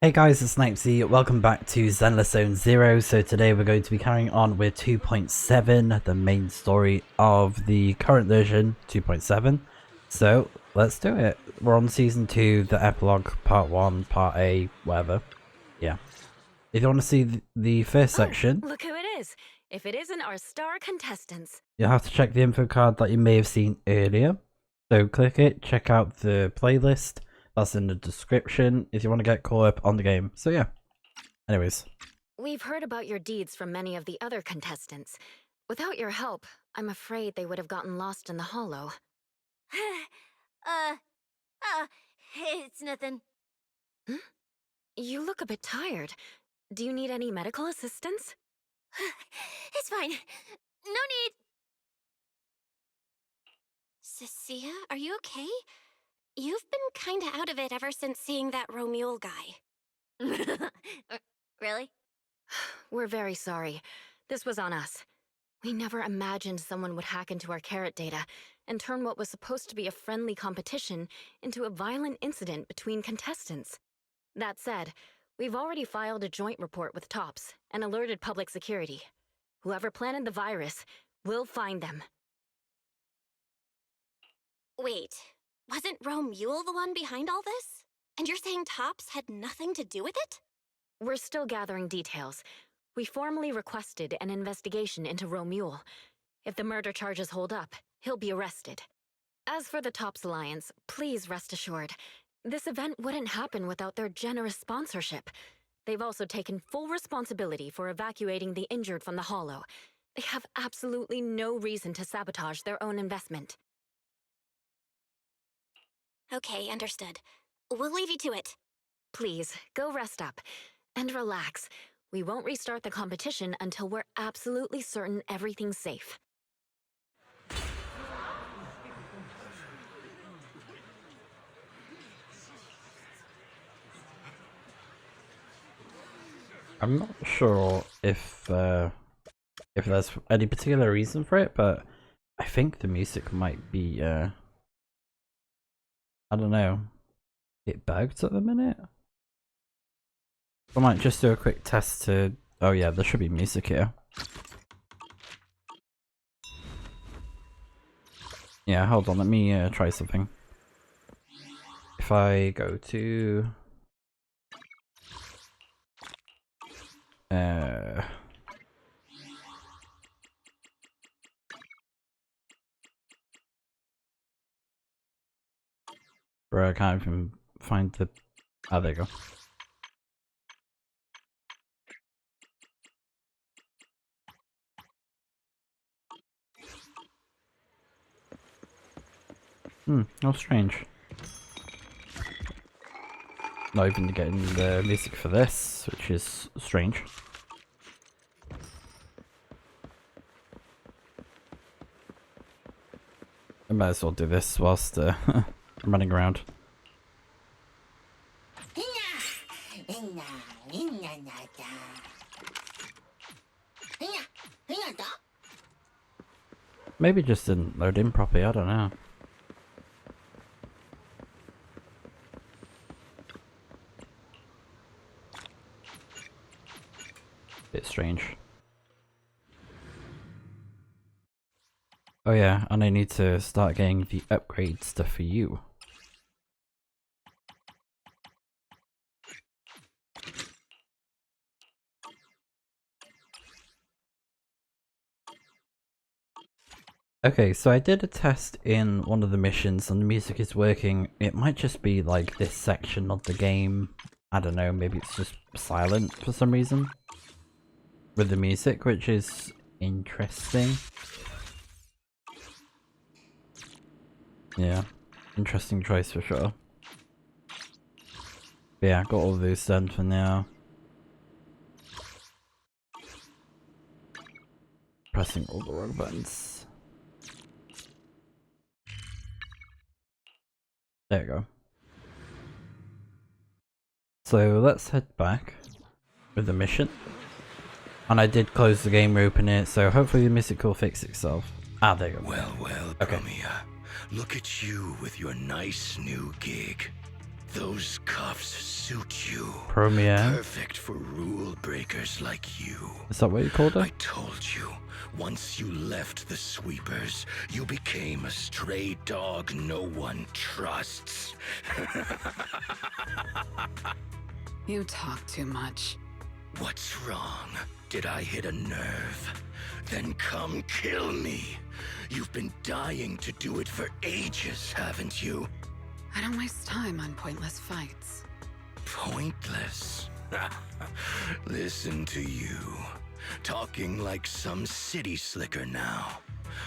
Hey guys, it's Snipezy. Welcome back to Zenless Zone 0. So today we're going to be carrying on with 2.7, the main story of the current version, 2.7. So let's do it. We're on Season 2, the Epilogue, Part 1, Part A, whatever. Yeah. If you want to see the first section, look who it is. If it isn't our star contestants. you'll have to check the info card that you may have seen earlier. So click it, check out the playlist. That's in the description if you want to get caught up on the game. So yeah. Anyways. We've heard about your deeds from many of the other contestants. Without your help, I'm afraid they would have gotten lost in the hollow. It's nothing. You look a bit tired. Do you need any medical assistance? It's fine. No need. Cecilia, are you okay? You've been kinda out of it ever since seeing that ROMEUL guy. Really? We're very sorry. This was on us. We never imagined someone would hack into our carrot data and turn what was supposed to be a friendly competition into a violent incident between contestants. That said, we've already filed a joint report with TOPS and alerted public security. Whoever planted the virus, will find them. Wait, wasn't ROMEUL the one behind all this? And you're saying TOPS had nothing to do with it? We're still gathering details. We formally requested an investigation into ROMEUL. If the murder charges hold up, he'll be arrested. As for the TOPS Alliance, please rest assured, this event wouldn't happen without their generous sponsorship. They've also taken full responsibility for evacuating the injured from the hollow. They have absolutely no reason to sabotage their own investment. Okay, understood. We'll leave you to it. Please, go rest up. And relax. We won't restart the competition until we're absolutely certain everything's safe. I'm not sure if there's any particular reason for it, but I think the music might be I don't know, it bugged at the minute. I might just do a quick test to. Oh yeah, there should be music here. Yeah, hold on, let me try something. If I go to bro, I can't even find the. Oh, there you go. How strange. Not even getting the music for this, which is strange. I might as well do this whilst I'm running around. Maybe it just didn't load in properly, I don't know. Bit strange. Oh yeah, and I need to start getting the upgrade stuff for you. Okay, so I did a test in one of the missions and the music is working. It might just be like this section of the game. I don't know, maybe it's just silent for some reason with the music, which is interesting. Yeah, interesting choice for sure. But yeah, got all those done for now. Pressing all the wrong buttons. There you go. So let's head back with the mission. And I did close the game, reopen it, so hopefully the music will fix itself. Ah, there you go. Well, Okay. Promia, look at you with your nice new gig. Those cuffs suit you. Romeo. Perfect for rule breakers like you. Is that what you called I it? told you, once you left the sweepers, you became a stray dog no one trusts. You talk too much. What's wrong? Did I hit a nerve? Then come kill me. You've been dying to do it for ages, haven't you? I don't waste time on pointless fights. Pointless? Listen to you. Talking like some city slicker now.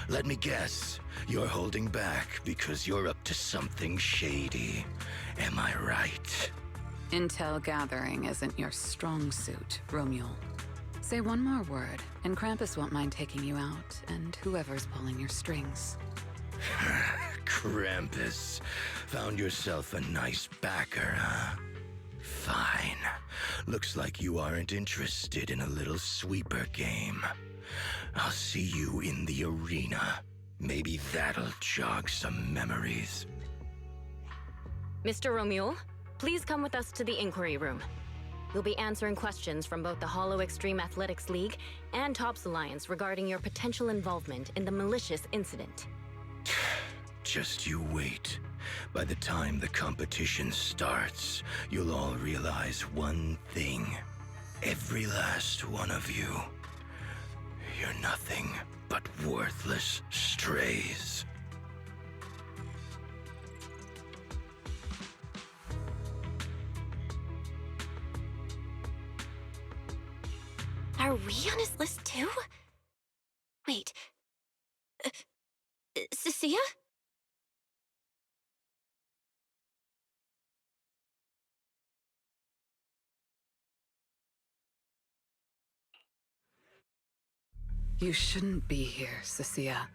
Let me guess, you're holding back because you're up to something shady. Am I right? Intel gathering isn't your strong suit, ROMEUL. Say one more word, and Krampus won't mind taking you out, and whoever's pulling your strings. Krampus. Found yourself a nice backer, huh? Fine. Looks like you aren't interested in a little sweeper game. I'll see you in the arena. Maybe that'll jog some memories. Mr. ROMEUL, please come with us to the inquiry room. You'll be answering questions from both the Hollow Extreme Athletics League and Tops Alliance regarding your potential involvement in the malicious incident. Just you wait. By the time the competition starts, you'll all realize one thing. Every last one of you. You're nothing but worthless strays. Are we on his list too? Wait. Cecilia? You shouldn't be here, Cecilia.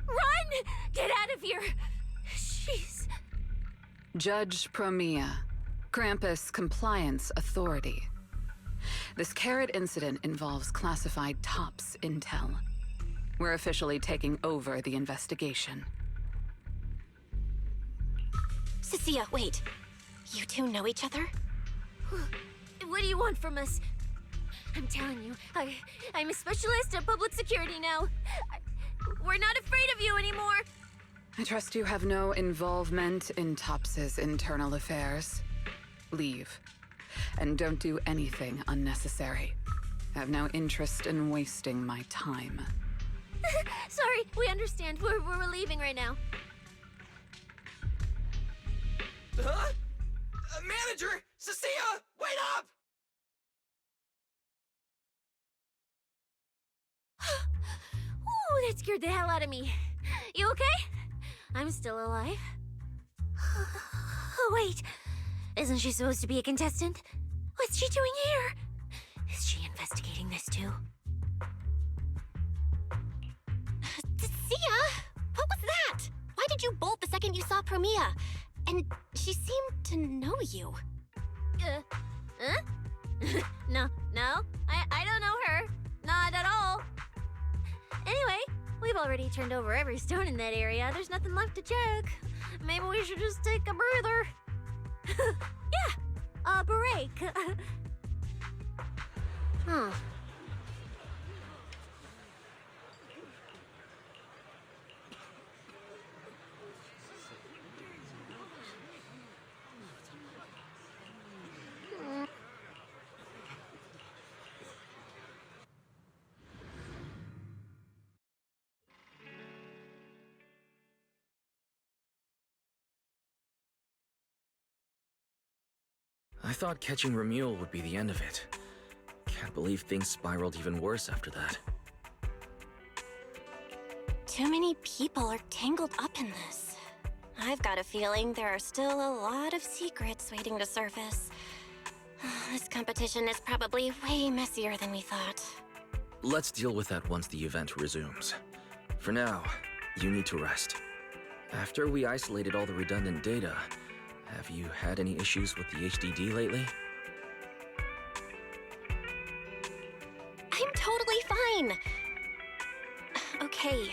Run! Get out of here! She's... Judge Promia, Krampus Compliance Authority. This Carrot incident involves classified Tops intel. We're officially taking over the investigation. Cecilia, wait. You two know each other? What do you want from us? I'm telling you, I'm a specialist in public security now. We're not afraid of you anymore. I trust you have no involvement in Tops's internal affairs. Leave. And don't do anything unnecessary. I have no interest in wasting my time. Sorry, we understand. We're leaving right now. Huh? Manager! Cecilia! Wait up! Ooh, that scared the hell out of me. You okay? I'm still alive. Oh, wait. Isn't she supposed to be a contestant? What's she doing here? Is she investigating this too? Sia! What was that? Why did you bolt the second you saw Promia? And she seemed to know you. Huh? No, I don't know her. Not at all. Anyway, we've already turned over every stone in that area. There's nothing left to check. Maybe we should just take a breather. Yeah, a break. I thought catching ROMEUL would be the end of it. Can't believe things spiraled even worse after that. Too many people are tangled up in this. I've got a feeling there are still a lot of secrets waiting to surface. This competition is probably way messier than we thought. Let's deal with that once the event resumes. For now, you need to rest. After we isolated all the redundant data, have you had any issues with the HDD lately? I'm totally fine! Okay,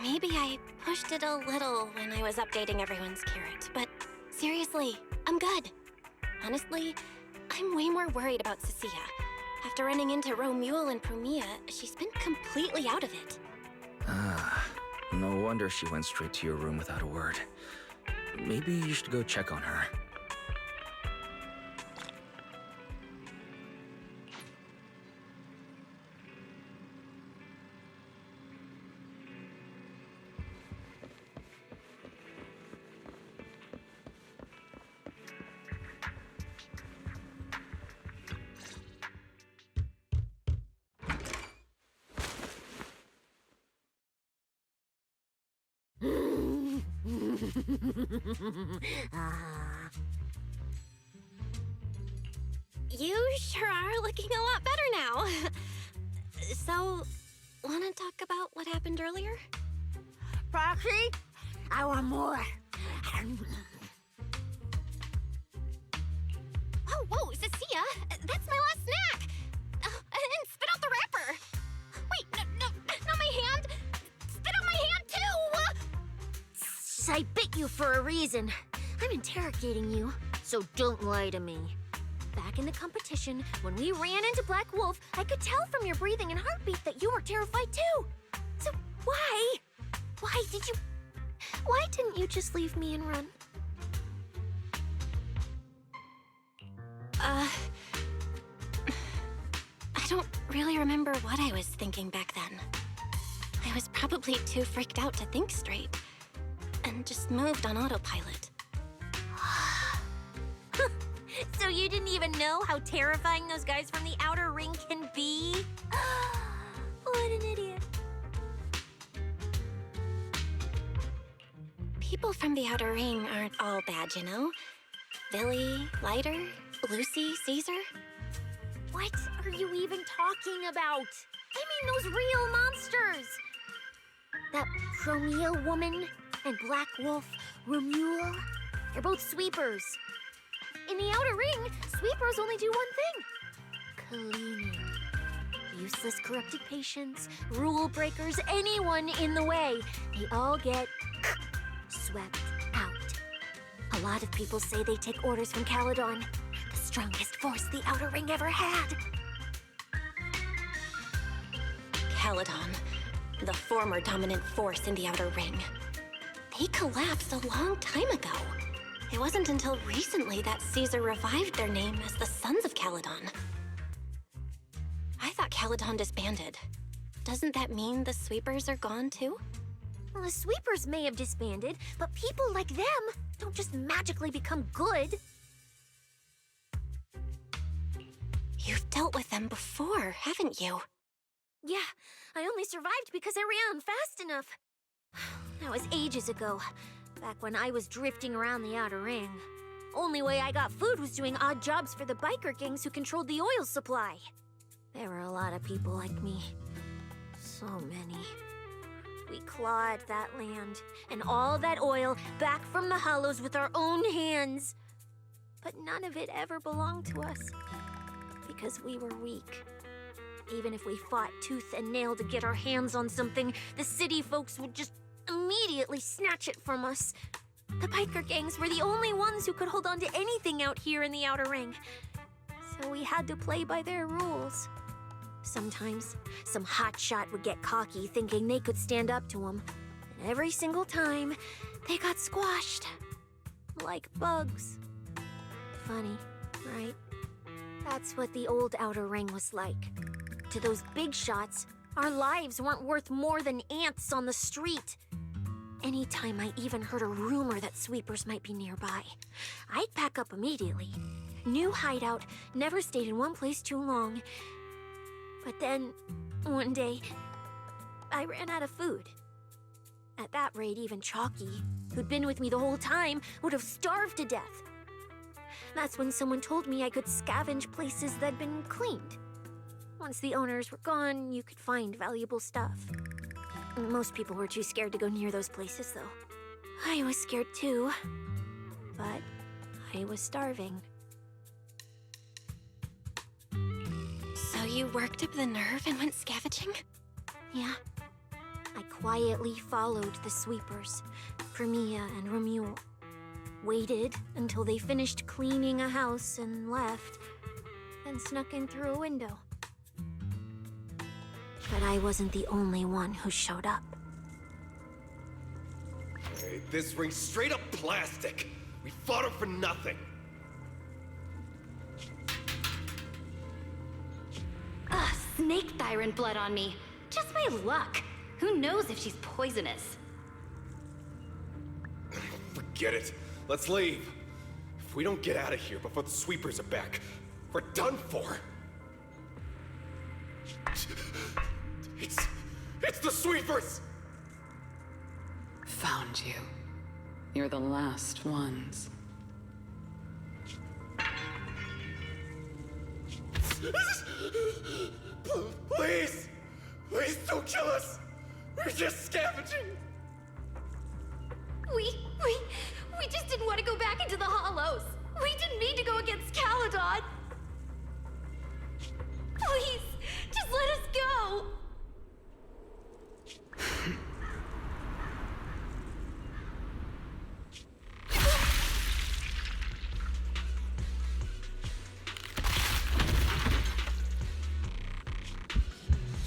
maybe I pushed it a little when I was updating everyone's carrot, but seriously, I'm good. Honestly, I'm way more worried about Cecilia. After running into ROMEUL and Promia, she's been completely out of it. Ah, no wonder she went straight to your room without a word. Maybe you should go check on her. You sure are looking a lot better now. So, wanna talk about what happened earlier? Proxy, I want more. Oh, whoa, Cecilia, that's my last snack. And spit out the wrapper. Wait, no, not my hand. Spit out my hand too. I bit you for a reason. I'm interrogating you, so don't lie to me. Back in the competition, when we ran into Black Wolf, I could tell from your breathing and heartbeat that you were terrified too. So why didn't you just leave me and run? I don't really remember what I was thinking back then. I was probably too freaked out to think straight, and just moved on autopilot. So you didn't even know how terrifying those guys from the outer ring can be? What an idiot. People from the outer ring aren't all bad, you know? Billy, Lighter, Lucy, Caesar. What are you even talking about? I mean those real monsters. That Promia woman and Black Wolf, ROMEUL, they're both sweepers. In the outer ring, sweepers only do one thing. Cleaning. Useless corrupted patients, rule breakers, anyone in the way. They all get swept out. A lot of people say they take orders from Caledon, the strongest force the outer ring ever had. Caledon, the former dominant force in the outer ring. They collapsed a long time ago. It wasn't until recently that Caesar revived their name as the Sons of Caledon. I thought Caledon disbanded. Doesn't that mean the sweepers are gone too? Well, the sweepers may have disbanded, but people like them don't just magically become good. You've dealt with them before, haven't you? Yeah, I only survived because I ran fast enough. That was ages ago, back when I was drifting around the outer ring. Only way I got food was doing odd jobs for the biker gangs who controlled the oil supply. There were a lot of people like me. So many. We clawed that land and all that oil back from the hollows with our own hands. But none of it ever belonged to us, because we were weak. Even if we fought tooth and nail to get our hands on something, the city folks would just immediately snatch it from us. The biker gangs were the only ones who could hold on to anything out here in the outer ring. So we had to play by their rules. Sometimes, some hotshot would get cocky thinking they could stand up to them. And every single time, they got squashed. Like bugs. Funny, right? That's what the old outer ring was like. To those big shots, our lives weren't worth more than ants on the street. Anytime I even heard a rumor that sweepers might be nearby, I'd pack up immediately. New hideout, never stayed in one place too long. But then, one day, I ran out of food. At that rate, even Chalky, who'd been with me the whole time, would have starved to death. That's when someone told me I could scavenge places that'd been cleaned. Once the owners were gone, you could find valuable stuff. Most people were too scared to go near those places, though. I was scared too, but I was starving. So you worked up the nerve and went scavenging? Yeah. I quietly followed the sweepers, Promia and ROMEUL. waited until they finished cleaning a house and left, then snuck in through a window. But I wasn't the only one who showed up. Hey, this ring's straight up plastic. We fought her for nothing. Snake tyrant blood on me. Just my luck. Who knows if she's poisonous? Forget it. Let's leave. If we don't get out of here before the sweepers are back, we're done for. It's the sweepers! Found you. You're the last ones. Please! Please don't kill us! We're just scavenging! We just didn't want to go back into the hollows. We didn't mean to go against Caledon. Please, just let us go.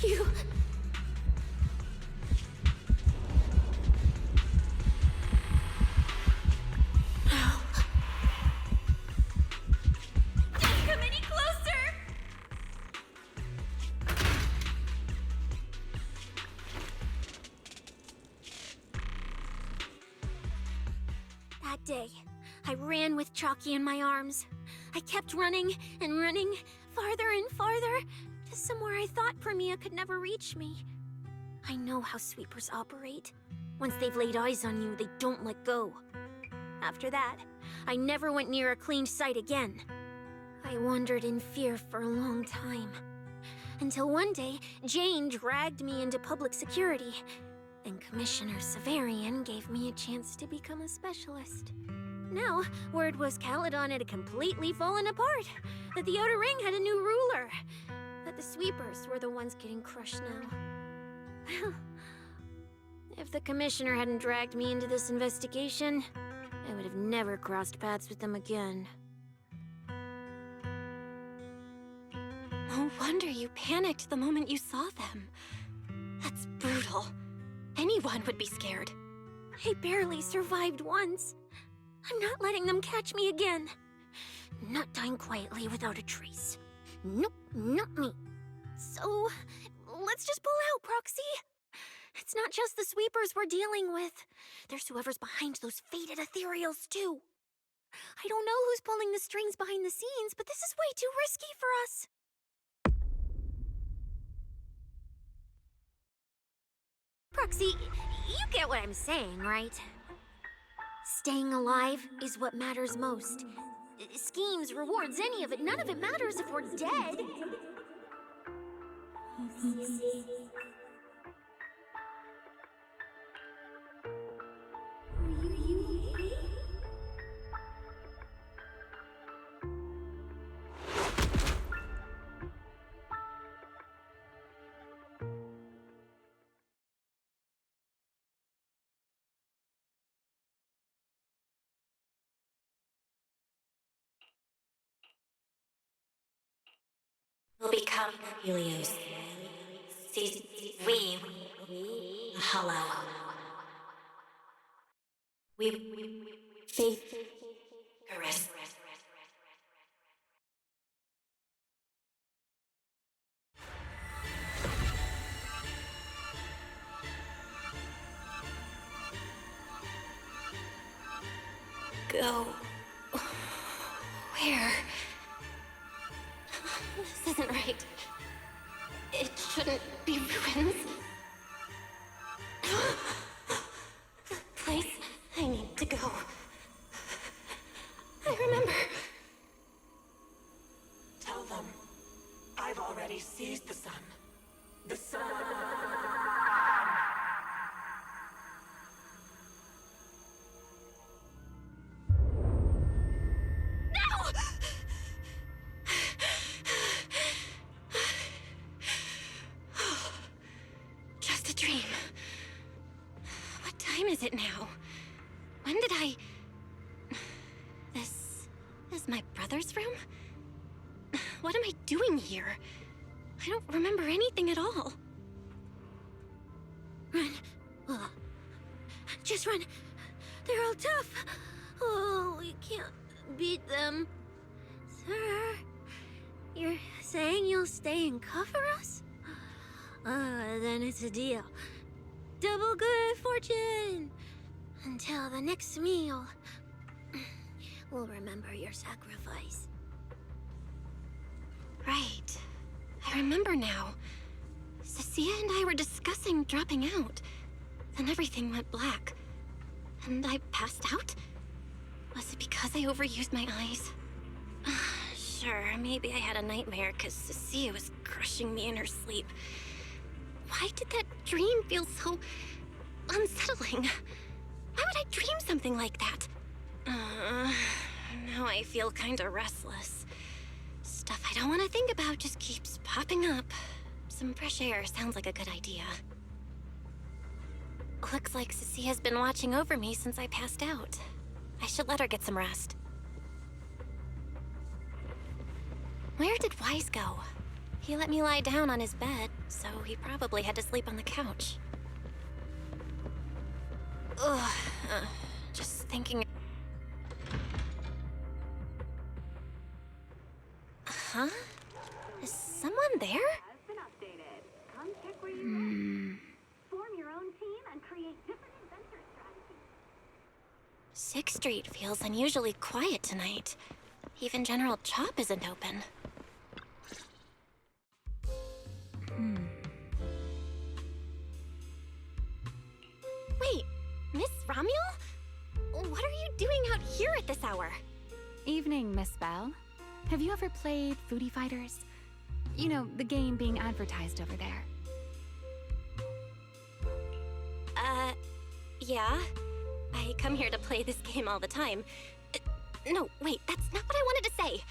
You... Don't come any closer! That day, I ran with Chalky in my arms. I kept running and running, farther and farther, to somewhere I thought Premia could never reach me. I know how sweepers operate. Once they've laid eyes on you, they don't let go. After that, I never went near a cleaned site again. I wandered in fear for a long time. Until one day, Jane dragged me into public security, and Commissioner Severian gave me a chance to become a specialist. Now, word was Caledon had completely fallen apart, that the Outer Ring had a new ruler, that the sweepers were the ones getting crushed now. Well, if the Commissioner hadn't dragged me into this investigation, I would have never crossed paths with them again. No wonder you panicked the moment you saw them. That's brutal. Anyone would be scared. I barely survived once. I'm not letting them catch me again. Not dying quietly without a trace. Nope, not me. So, let's just pull out, Proxy. It's not just the sweepers we're dealing with. There's whoever's behind those faded ethereals, too. I don't know who's pulling the strings behind the scenes, but this is way too risky for us. Proxy, you get what I'm saying, right? Staying alive is what matters most. Schemes, rewards, any of it, none of it matters if we're dead. We'll become Helios. We hollow. We faith caress. Go. Where? This isn't right. It shouldn't be ruins. The place I need to go. I remember. Tell them I've already seized the sun. The sun. Just a dream. What time is it now? When did I... doing here? I don't remember anything at all. Run. Oh. Just run. They're all tough. Oh, we can't beat them. Sir, you're saying you'll stay and cover us? Then it's a deal. Double good fortune! Until the next meal. We'll remember your sacrifice. Right. I remember now. Cecilia and I were discussing dropping out. Then everything went black. And I passed out? Was it because I overused my eyes? Sure, maybe I had a nightmare because Cecilia was crushing me in her sleep. Why did that dream feel so unsettling? Why would I dream something like that? Now I feel kinda restless. Stuff I don't want to think about just keeps popping up. Some fresh air sounds like a good idea. Looks like Cecilia's been watching over me since I passed out. I should let her get some rest. Where did Wise go? He let me lie down on his bed, so he probably had to sleep on the couch. Ugh, just thinking... Huh? Is someone there? Form your own team and create different adventure strategies. 6th Street feels unusually quiet tonight. Even General Chop isn't open. Wait, Miss ROMEUL? What are you doing out here at this hour? Evening, Miss Bell. Have you ever played Foodie Fighters? You know, the game being advertised over there. Yeah. I come here to play this game all the time. No, wait, that's not what I wanted to say.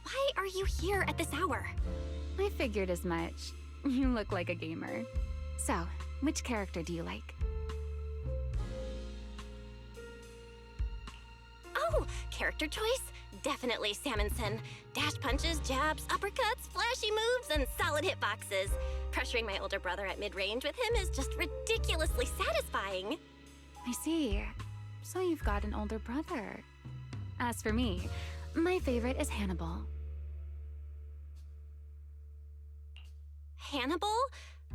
Why are you here at this hour? I figured as much. You look like a gamer. So, which character do you like? Oh, character choice? Definitely Salmonson. Dash punches, jabs, uppercuts, flashy moves, and solid hitboxes. Pressuring my older brother at mid-range with him is just ridiculously satisfying. I see. So you've got an older brother. As for me, my favorite is Hannibal. Hannibal?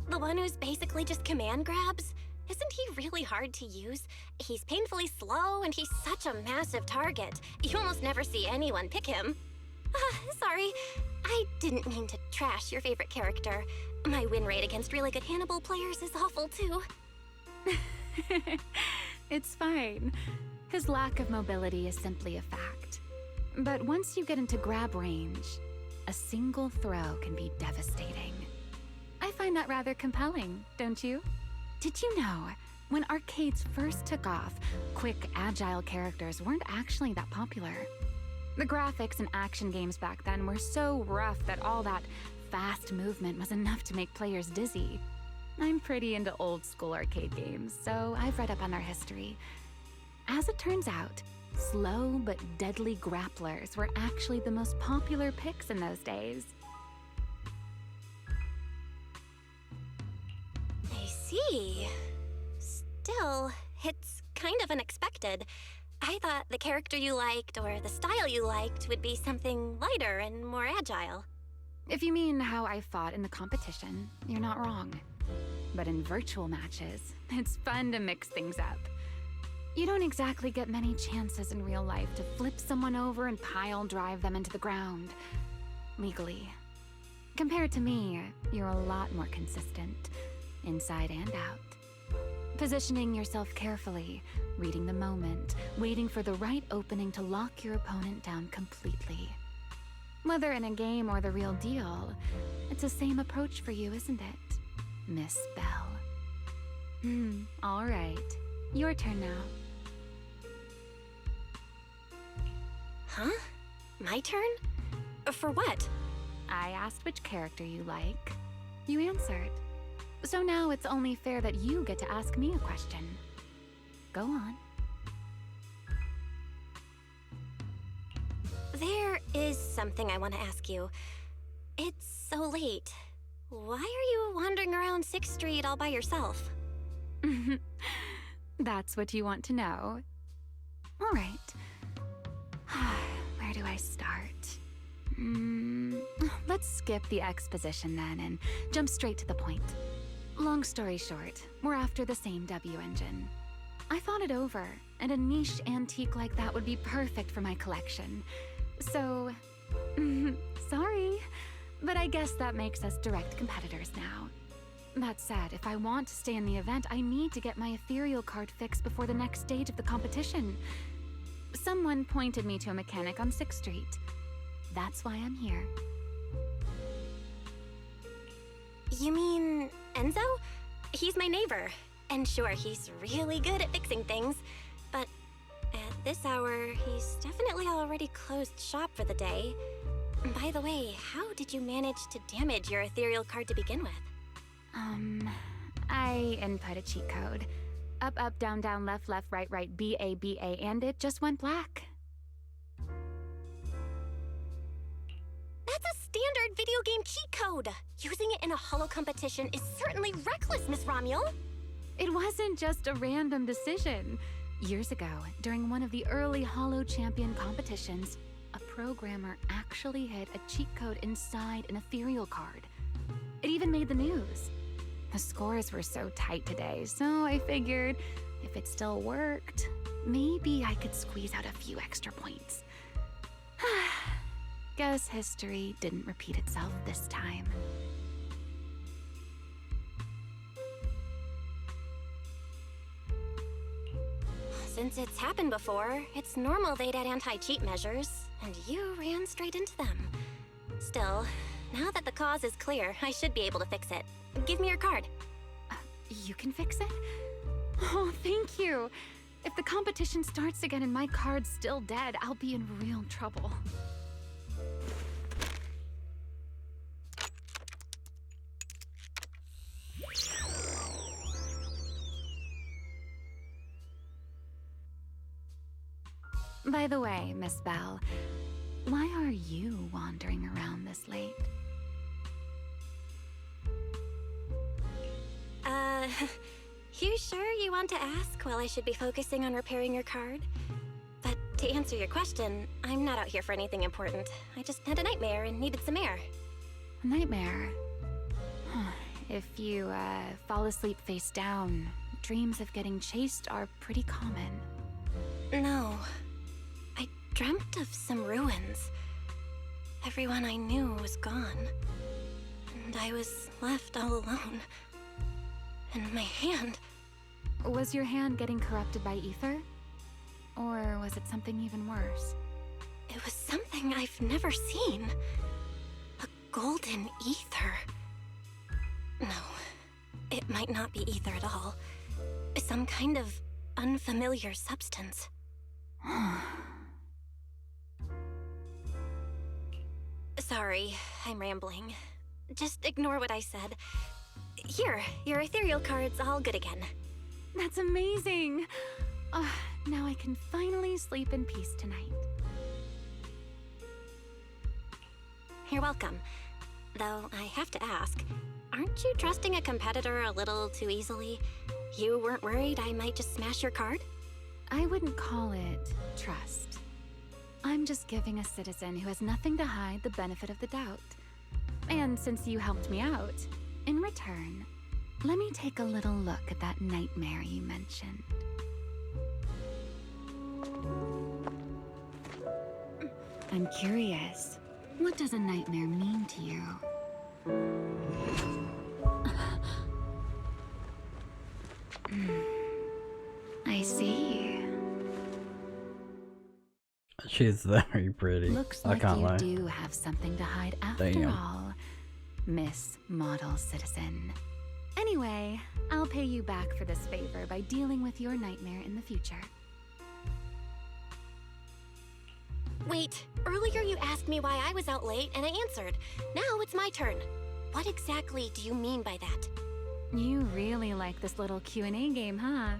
The one who's basically just command grabs? Isn't he really hard to use? He's painfully slow, and he's such a massive target. You almost never see anyone pick him. Sorry. I didn't mean to trash your favorite character. My win rate against really good Hannibal players is awful, too. It's fine. His lack of mobility is simply a fact. But once you get into grab range, a single throw can be devastating. I find that rather compelling, don't you? Did you know, when arcades first took off, quick, agile characters weren't actually that popular? The graphics in action games back then were so rough that all that fast movement was enough to make players dizzy. I'm pretty into old school arcade games, so I've read up on their history. As it turns out, slow but deadly grapplers were actually the most popular picks in those days. I see. Still, it's kind of unexpected. I thought the character you liked or the style you liked would be something lighter and more agile. If you mean how I fought in the competition, you're not wrong. But in virtual matches, it's fun to mix things up. You don't exactly get many chances in real life to flip someone over and pile drive them into the ground. Legally. Compared to me, you're a lot more consistent, inside and out. Positioning yourself carefully, reading the moment, waiting for the right opening to lock your opponent down completely. Whether in a game or the real deal, it's the same approach for you, isn't it, Miss Bell? All right. Your turn now. Huh? My turn? For what? I asked which character you like. You answered. So now it's only fair that you get to ask me a question. Go on. There is something I want to ask you. It's so late. Why are you wandering around 6th Street all by yourself? That's what you want to know. All right. Where do I start? Let's skip the exposition then and jump straight to the point. Long story short, we're after the same W engine. I thought it over, and a niche antique like that would be perfect for my collection. So, sorry, but I guess that makes us direct competitors now. That said, if I want to stay in the event, I need to get my ethereal card fixed before the next stage of the competition. Someone pointed me to a mechanic on 6th Street. That's why I'm here. You mean Enzo? He's my neighbor. And sure, he's really good at fixing things, but at this hour, he's definitely already closed shop for the day. By the way, how did you manage to damage your ethereal card to begin with? I input a cheat code. Up, up, down, down, left, left, right, right, B, A, and it just went black. That's a standard video game cheat code! Using it in a holo competition is certainly reckless, Miss ROMEUL! It wasn't just a random decision. Years ago, during one of the early Holo Champion competitions, a programmer actually hid a cheat code inside an ethereal card. It even made the news. The scores were so tight today, so I figured if it still worked, maybe I could squeeze out a few extra points. Guess history didn't repeat itself this time. Since it's happened before, it's normal they'd add anti-cheat measures, and you ran straight into them. Still, now that the cause is clear, I should be able to fix it. Give me your card. You can fix it? Oh, thank you. If the competition starts again and my card's still dead, I'll be in real trouble. By the way, Miss Bell, why are you wandering around this late? You sure you want to ask while I should be focusing on repairing your card? But to answer your question, I'm not out here for anything important. I just had a nightmare and needed some air. A nightmare? If you, fall asleep face down, dreams of getting chased are pretty common. No. I dreamt of some ruins. Everyone I knew was gone. And I was left all alone. And my hand... Was your hand getting corrupted by ether? Or was it something even worse? It was something I've never seen. A golden ether. No, it might not be ether at all. Some kind of unfamiliar substance. Sorry, I'm rambling. Just ignore what I said. Here, your ethereal card's all good again. That's amazing! Now I can finally sleep in peace tonight. You're welcome. Though I have to ask, aren't you trusting a competitor a little too easily? You weren't worried I might just smash your card? I wouldn't call it trust. I'm just giving a citizen who has nothing to hide the benefit of the doubt. And since you helped me out, in return, let me take a little look at that nightmare you mentioned. I'm curious, what does a nightmare mean to you? I see. She's very pretty. Looks I like can't lie. you do have something to hide after all, Miss Model Citizen. Anyway, I'll pay you back for this favor by dealing with your nightmare in the future. Wait, earlier you asked me why I was out late and I answered. Now it's my turn. What exactly do you mean by that? You really like this little Q&A game, huh?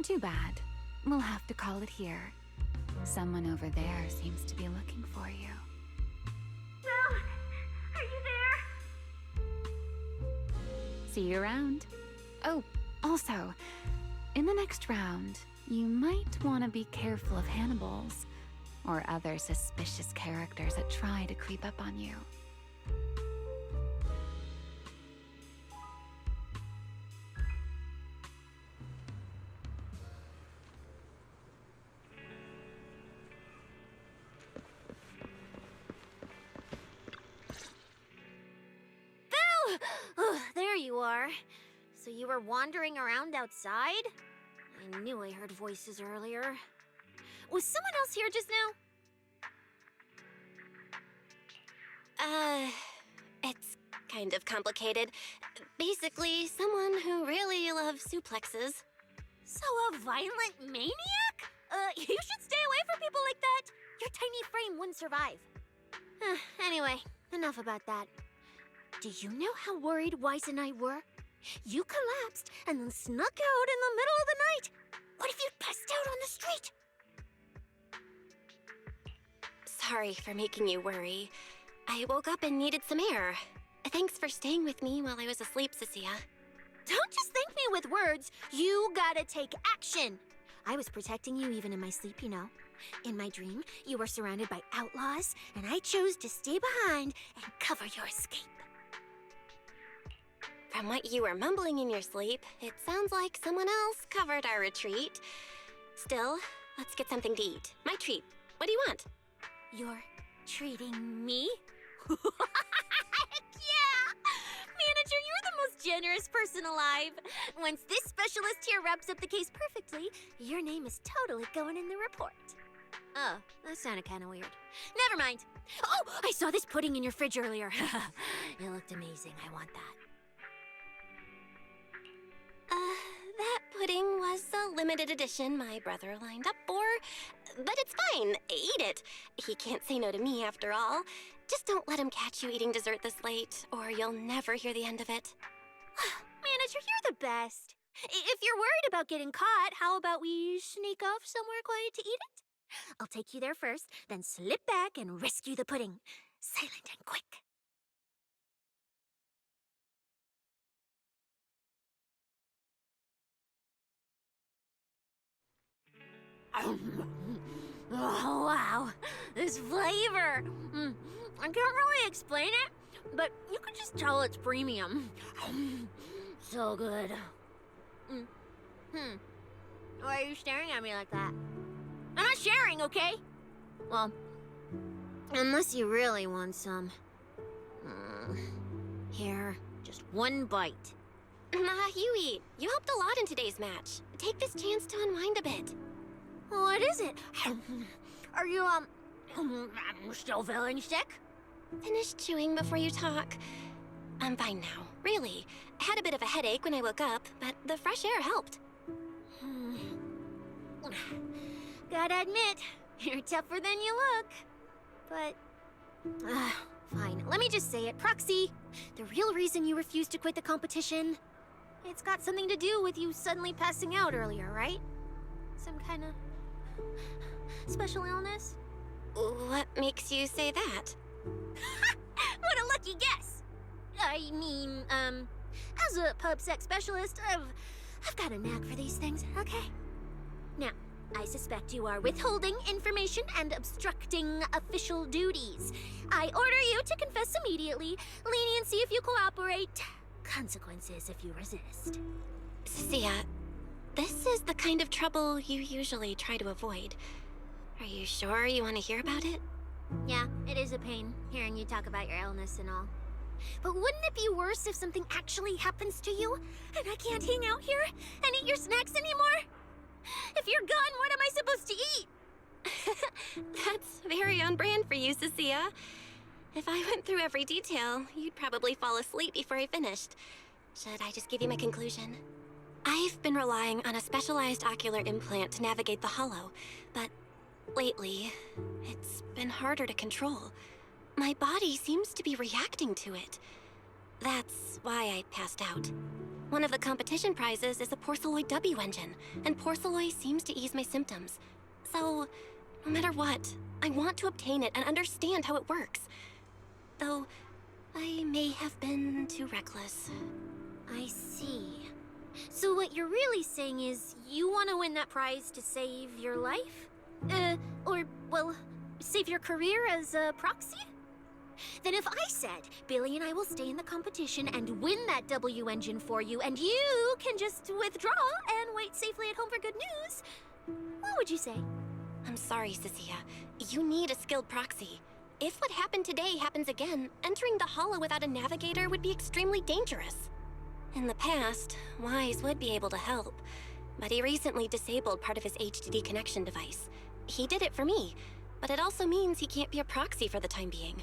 Too bad. We'll have to call it here. Someone over there seems to be looking for you. Belle! Are you there? See you around. Oh, also, in the next round, you might want to be careful of Hannibals or other suspicious characters that try to creep up on you. Oh, there you are. So you were wandering around outside? I knew I heard voices earlier. Was someone else here just now? It's kind of complicated. Basically, someone who really loves suplexes. So a violent maniac? You should stay away from people like that. Your tiny frame wouldn't survive. Anyway, enough about that. Do you know how worried Wise and I were? You collapsed and then snuck out in the middle of the night. What if you'd passed out on the street? Sorry for making you worry. I woke up and needed some air. Thanks for staying with me while I was asleep, Cecilia. Don't just thank me with words. You gotta take action. I was protecting you even in my sleep, you know. In my dream, you were surrounded by outlaws, and I chose to stay behind and cover your escape. From what you were mumbling in your sleep, it sounds like someone else covered our retreat. Still, let's get something to eat. My treat. What do you want? You're treating me? Heck yeah! Manager, you're the most generous person alive. Once this specialist here wraps up the case perfectly, your name is totally going in the report. Oh, that sounded kind of weird. Never mind. Oh, I saw this pudding in your fridge earlier. It looked amazing. I want that. That pudding was a limited edition my brother lined up for. But it's fine. Eat it. He can't say no to me after all. Just don't let him catch you eating dessert this late, or you'll never hear the end of it. Manager, you're the best. If you're worried about getting caught, how about we sneak off somewhere quiet to eat it? I'll take you there first, then slip back and rescue the pudding. Silent and quick. Oh, wow. This flavor. I can't really explain it, but you can just tell it's premium. So good. Why are you staring at me like that? I'm not sharing, okay? Well, unless you really want some. Here, just one bite. Nah, you eat. You helped a lot in today's match. Take this chance to unwind a bit. What is it? Are you, still feeling sick? Finish chewing before you talk. I'm fine now, really. I had a bit of a headache when I woke up, but the fresh air helped. Gotta admit, you're tougher than you look. But, fine. Let me just say it. Proxy, the real reason you refused to quit the competition, it's got something to do with you suddenly passing out earlier, right? Some kind of special illness? What makes you say that? What a lucky guess! I mean, as a pub sex specialist, I've got a knack for these things, okay? Now, I suspect you are withholding information and obstructing official duties. I order you to confess immediately, leniency if you cooperate, consequences if you resist. Sia, this is the kind of trouble you usually try to avoid. Are you sure you want to hear about it? Yeah, it is a pain, hearing you talk about your illness and all. But wouldn't it be worse if something actually happens to you, and I can't hang out here and eat your snacks anymore? If you're gone, what am I supposed to eat? That's very on brand for you, Cecilia. If I went through every detail, you'd probably fall asleep before I finished. Should I just give you my conclusion? I've been relying on a specialized ocular implant to navigate the hollow, but lately, it's been harder to control. My body seems to be reacting to it. That's why I passed out. One of the competition prizes is a Porceloid W engine, and Porceloid seems to ease my symptoms. So, no matter what, I want to obtain it and understand how it works. Though, I may have been too reckless. I see. So what you're really saying is you want to win that prize to save your life? Well, save your career as a proxy? Then if I said, Billy and I will stay in the competition and win that W engine for you, and you can just withdraw and wait safely at home for good news, what would you say? I'm sorry, Cecilia. You need a skilled proxy. If what happened today happens again, entering the Hollow without a navigator would be extremely dangerous. In the past, Wise would be able to help, but he recently disabled part of his HDD connection device. He did it for me, but it also means he can't be a proxy for the time being.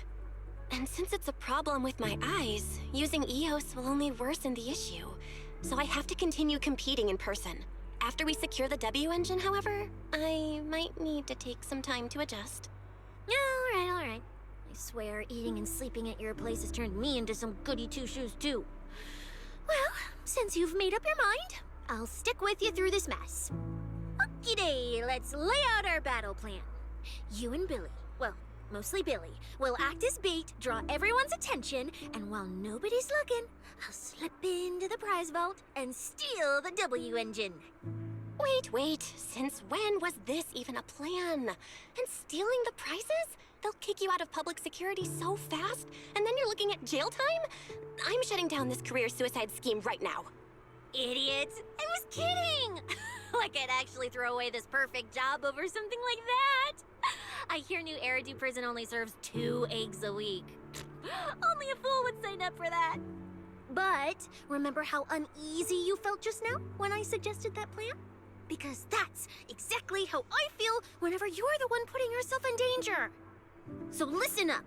And since it's a problem with my eyes, using EOS will only worsen the issue. So I have to continue competing in person. After we secure the W engine, however, I might need to take some time to adjust. Yeah, all right. I swear, eating and sleeping at your place has turned me into some goody two-shoes too. Well, since you've made up your mind, I'll stick with you through this mess. Okie-day, let's lay out our battle plan. You and Billy, well, mostly Billy, will act as bait, draw everyone's attention, and while nobody's looking, I'll slip into the prize vault and steal the W engine. Wait, since when was this even a plan? And stealing the prizes? They'll kick you out of public security so fast, and then you're looking at jail time? I'm shutting down this career suicide scheme right now. Idiots! I was kidding! Like I'd actually throw away this perfect job over something like that! I hear New Eridu Prison only serves 2 eggs a week. Only a fool would sign up for that. But remember how uneasy you felt just now when I suggested that plan? Because that's exactly how I feel whenever you're the one putting yourself in danger. So listen up.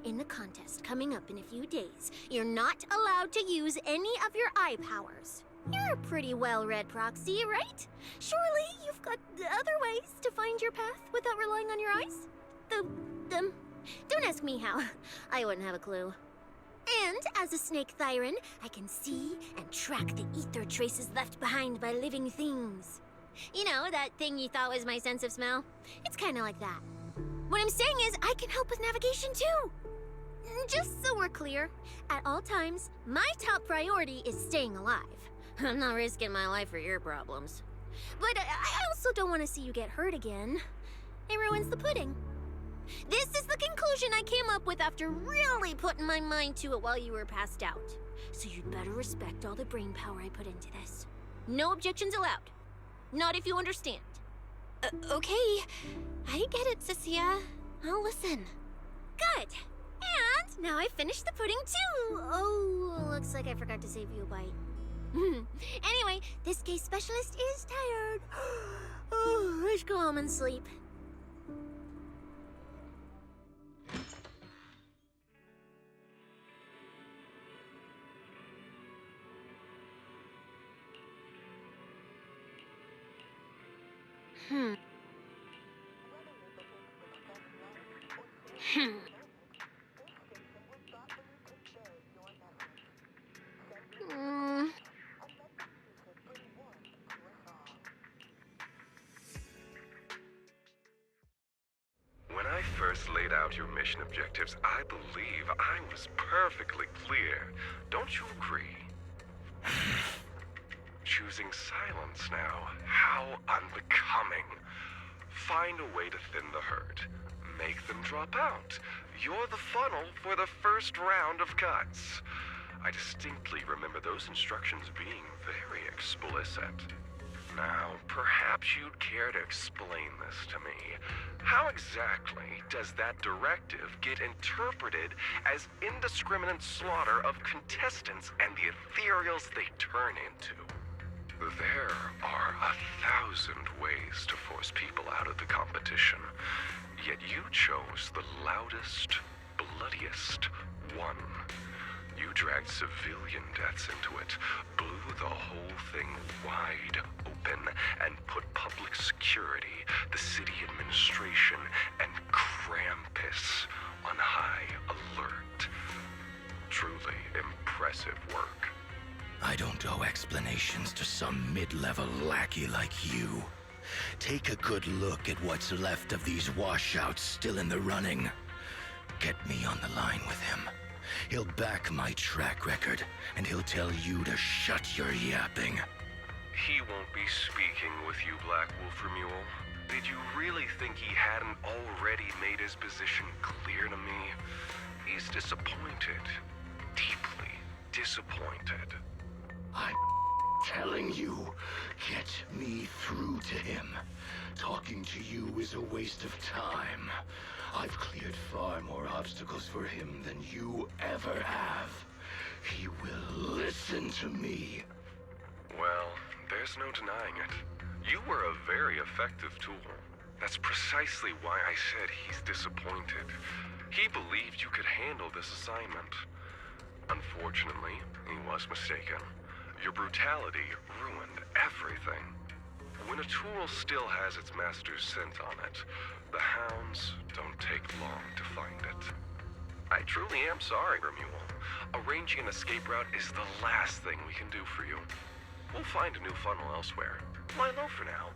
In the contest coming up in a few days, you're not allowed to use any of your eye powers. You're a pretty well-read proxy, right? Surely you've got other ways to find your path without relying on your eyes? Don't ask me how. I wouldn't have a clue. And as a snake Thyran, I can see and track the ether traces left behind by living things. You know, that thing you thought was my sense of smell? It's kind of like that. What I'm saying is I can help with navigation too. Just so we're clear, at all times, my top priority is staying alive. I'm not risking my life for your problems. But I also don't want to see you get hurt again. It ruins the pudding. This is the conclusion I came up with after really putting my mind to it while you were passed out. So you'd better respect all the brain power I put into this. No objections allowed. Not if you understand. Okay. I get it, Cecilia. I'll listen. Good. And now I finished the pudding too. Oh, looks like I forgot to save you a bite. Anyway, this case specialist is tired. Oh, let's go home and sleep. When I first laid out your mission objectives, I believe I was perfectly clear. Don't you agree? Choosing silence now. How unbecoming. Find a way to thin the herd. Make them drop out. You're the funnel for the first round of cuts. I distinctly remember those instructions being very explicit. Now, perhaps you'd care to explain this to me. How exactly does that directive get interpreted as indiscriminate slaughter of contestants and the ethereals they turn into? There are 1,000 ways to force people out of the competition, yet you chose the loudest, bloodiest one. You dragged civilian deaths into it, blew the whole thing wide open, and put public security, the city administration, and Krampus on high alert. Truly impressive work. I don't owe explanations to some mid-level lackey like you. Take a good look at what's left of these washouts still in the running. Get me on the line with him. He'll back my track record, and he'll tell you to shut your yapping. He won't be speaking with you, Black Wolf ROMEUL. Did you really think he hadn't already made his position clear to me? He's disappointed. Deeply disappointed. I'm telling you, get me through to him. Talking to you is a waste of time. I've cleared far more obstacles for him than you ever have. He will listen to me. Well, there's no denying it. You were a very effective tool. That's precisely why I said he's disappointed. He believed you could handle this assignment. Unfortunately, he was mistaken. Your brutality ruined everything. When a tool still has its master's scent on it, the hounds don't take long to find it. I truly am sorry, ROMEUL. Arranging an escape route is the last thing we can do for you. We'll find a new funnel elsewhere. Lie low for now.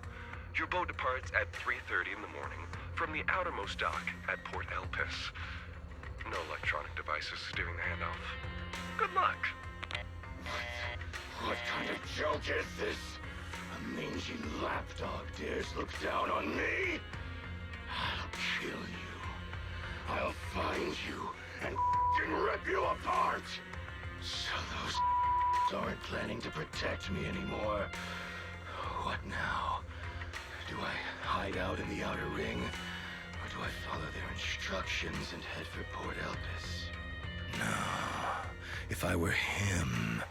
Your boat departs at 3:30 in the morning from the outermost dock at Port Elpis. No electronic devices steering the handoff. Good luck. What kind of joke is this? A mangy lapdog dares look down on me? I'll kill you. I'll find you and rip you apart. So those aren't planning to protect me anymore. What now? Do I hide out in the outer ring? Or do I follow their instructions and head for Port Elpis? No. If I were him,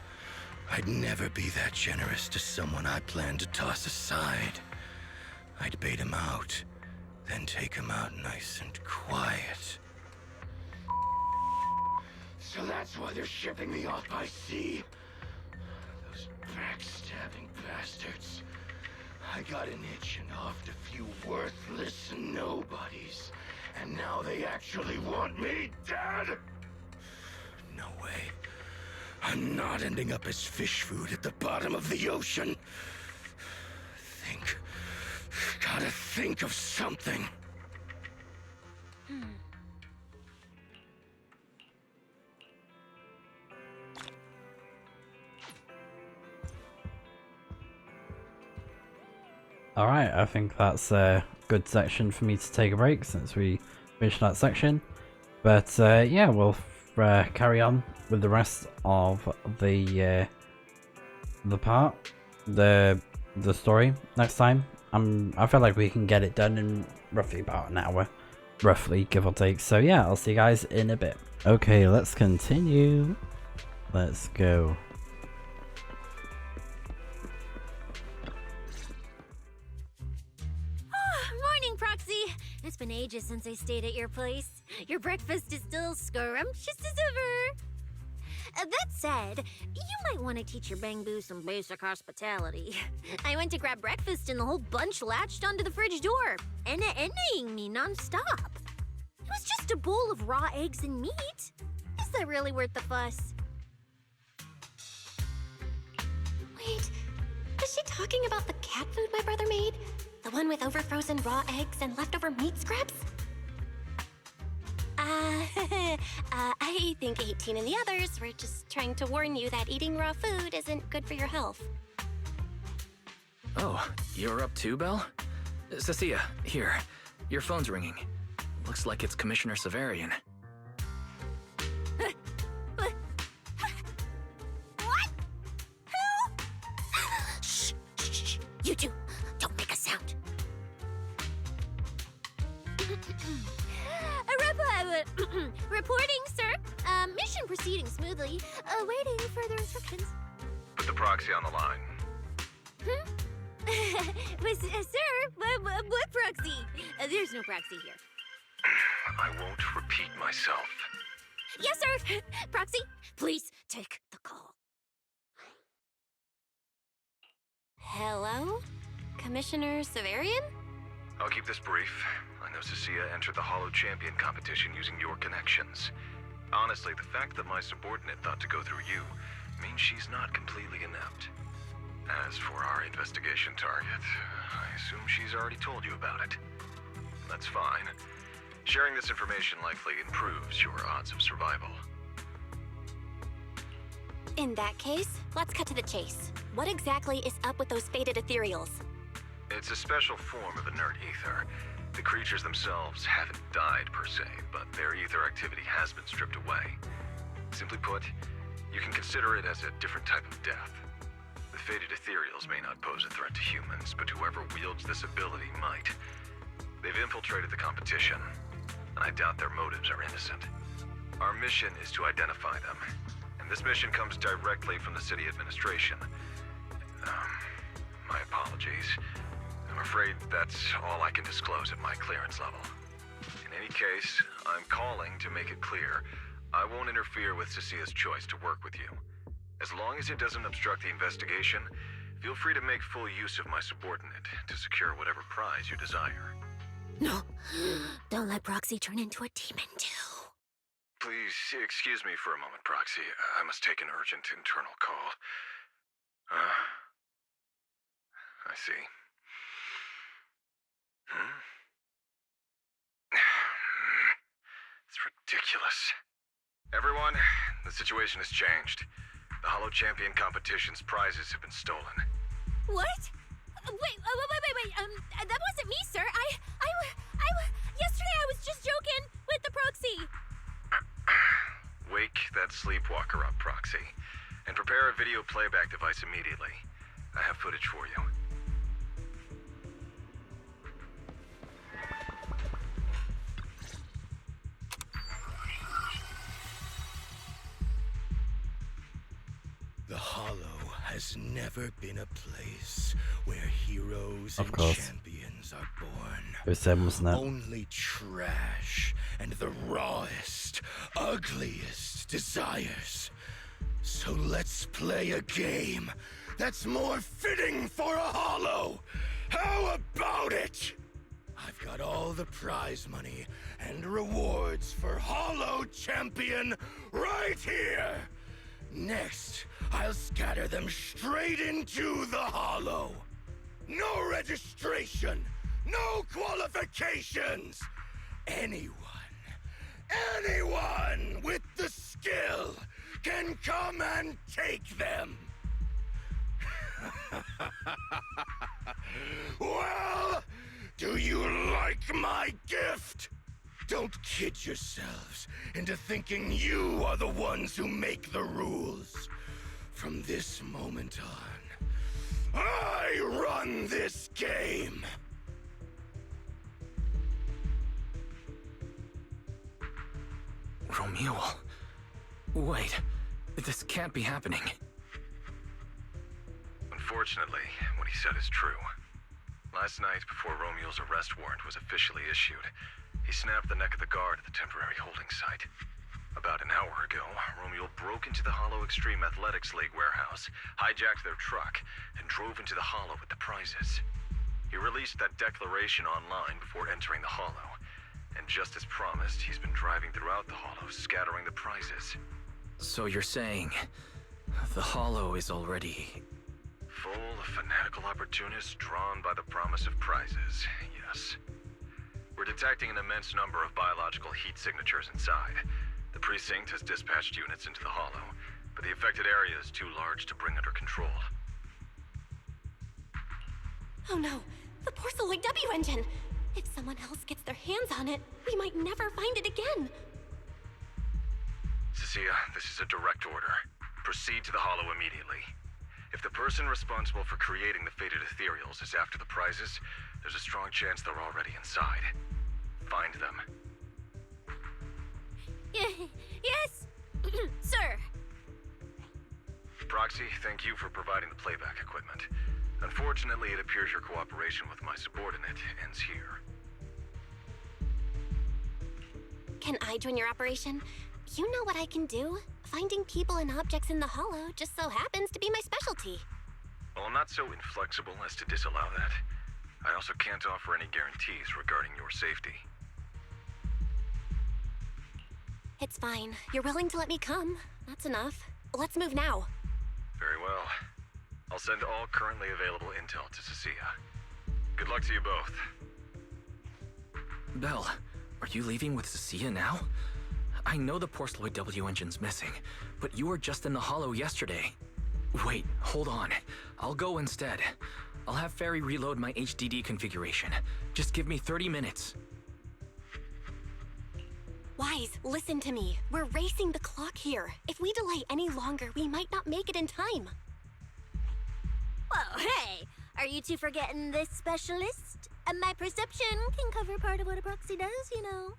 I'd never be that generous to someone I plan to toss aside. I'd bait him out, then take him out nice and quiet. So that's why they're shipping me off by sea. Those backstabbing bastards. I got an itch and offed a few worthless nobodies, and now they actually want me dead? No way. I'm not ending up as fish food at the bottom of the ocean. Gotta think of something. Alright, I think that's a good section for me to take a break since we finished that section. But yeah, we'll carry on with the rest of the story next time. I feel like we can get it done in roughly about an hour, roughly, give or take. So yeah, I'll see you guys in a bit. Okay, let's continue. Let's go. Morning, Proxy. It's been ages since I stayed at your place. Your breakfast is still scrumptious as ever. That said, you might want to teach your Bang-Boo some basic hospitality. I went to grab breakfast and the whole bunch latched onto the fridge door, envying me non-stop. It was just a bowl of raw eggs and meat. Is that really worth the fuss? Wait, is she talking about the cat food my brother made? The one with overfrozen raw eggs and leftover meat scraps? I think 18 and the others were just trying to warn you that eating raw food isn't good for your health. Oh, you're up too, Belle? Cecilia, here. Your phone's ringing. Looks like it's Commissioner Severian. What? Who? Shh, shh, shh. You two, don't make a sound. Reporting, sir. Mission proceeding smoothly. Awaiting further instructions. Put the proxy on the line. Sir, what proxy? There's no proxy here. I won't repeat myself. Yes, sir. Proxy, please take the call. Hello? Commissioner Severian? I'll keep this brief. I know Cecilia entered the Hollow Champion competition using your connections. Honestly, the fact that my subordinate thought to go through you means she's not completely inept. As for our investigation target, I assume she's already told you about it. That's fine. Sharing this information likely improves your odds of survival. In that case, let's cut to the chase. What exactly is up with those faded ethereals? It's a special form of inert ether. The creatures themselves haven't died per se, but their ether activity has been stripped away. Simply put, you can consider it as a different type of death. The faded ethereals may not pose a threat to humans, but whoever wields this ability might. They've infiltrated the competition, and I doubt their motives are innocent. Our mission is to identify them, and this mission comes directly from the city administration. My apologies. I'm afraid that's all I can disclose at my clearance level. In any case, I'm calling to make it clear I won't interfere with Cecia's choice to work with you. As long as it doesn't obstruct the investigation, feel free to make full use of my subordinate to secure whatever prize you desire. No, don't let Proxy turn into a demon too. Please excuse me for a moment, Proxy. I must take an urgent internal call. I see. It's ridiculous. Everyone, the situation has changed. The Hollow Champion competition's prizes have been stolen. What? Wait, that wasn't me, sir. Yesterday I was just joking with the Proxy. Wake that sleepwalker up, Proxy, and prepare a video playback device immediately. I have footage for you. The Hollow has never been a place where heroes Of and course. champions are born. It was Sam, wasn't it? Only trash and the rawest, ugliest desires. So let's play a game that's more fitting for a Hollow. How about it? I've got all the prize money and rewards for Hollow Champion right here. Next, I'll scatter them straight into the Hollow. No registration, no qualifications. Anyone with the skill can come and take them. Well, do you like my gift? Don't kid yourselves into thinking you are the ones who make the rules. From this moment on, I run this game. ROMEUL. Wait, this can't be happening. Unfortunately, what he said is true. Last night, before ROMEUL's arrest warrant was officially issued, he snapped the neck of the guard at the temporary holding site. About an hour ago, ROMEUL broke into the Hollow Extreme Athletics League warehouse, hijacked their truck, and drove into the Hollow with the prizes. He released that declaration online before entering the Hollow, and just as promised, he's been driving throughout the Hollow, scattering the prizes. So you're saying the Hollow is already... Full of fanatical opportunists drawn by the promise of prizes, yes. We're detecting an immense number of biological heat signatures inside. The precinct has dispatched units into the Hollow, but the affected area is too large to bring under control. Oh no, the Porceloid W engine! If someone else gets their hands on it, we might never find it again. Cecilia, this is a direct order. Proceed to the Hollow immediately. If the person responsible for creating the faded ethereals is after the prizes, there's a strong chance they're already inside. Find them. Yes, sir. Proxy, thank you for providing the playback equipment. Unfortunately, it appears your cooperation with my subordinate ends here. Can I join your operation? You know what I can do. Finding people and objects in the Hollow just so happens to be my specialty. Well, I'm not so inflexible as to disallow that. I also can't offer any guarantees regarding your safety. It's fine. You're willing to let me come. That's enough. Let's move now. Very well. I'll send all currently available intel to Cecilia. Good luck to you both. Belle, are you leaving with Cecilia now? I know the Porceloid W engine's missing, but you were just in the hollow yesterday. Wait, hold on. I'll go instead. I'll have Fairy reload my HDD configuration. Just give me 30 minutes. Wise, listen to me. We're racing the clock here. If we delay any longer, we might not make it in time. Whoa, hey! Are you two forgetting this specialist? My perception can cover part of what a proxy does, you know.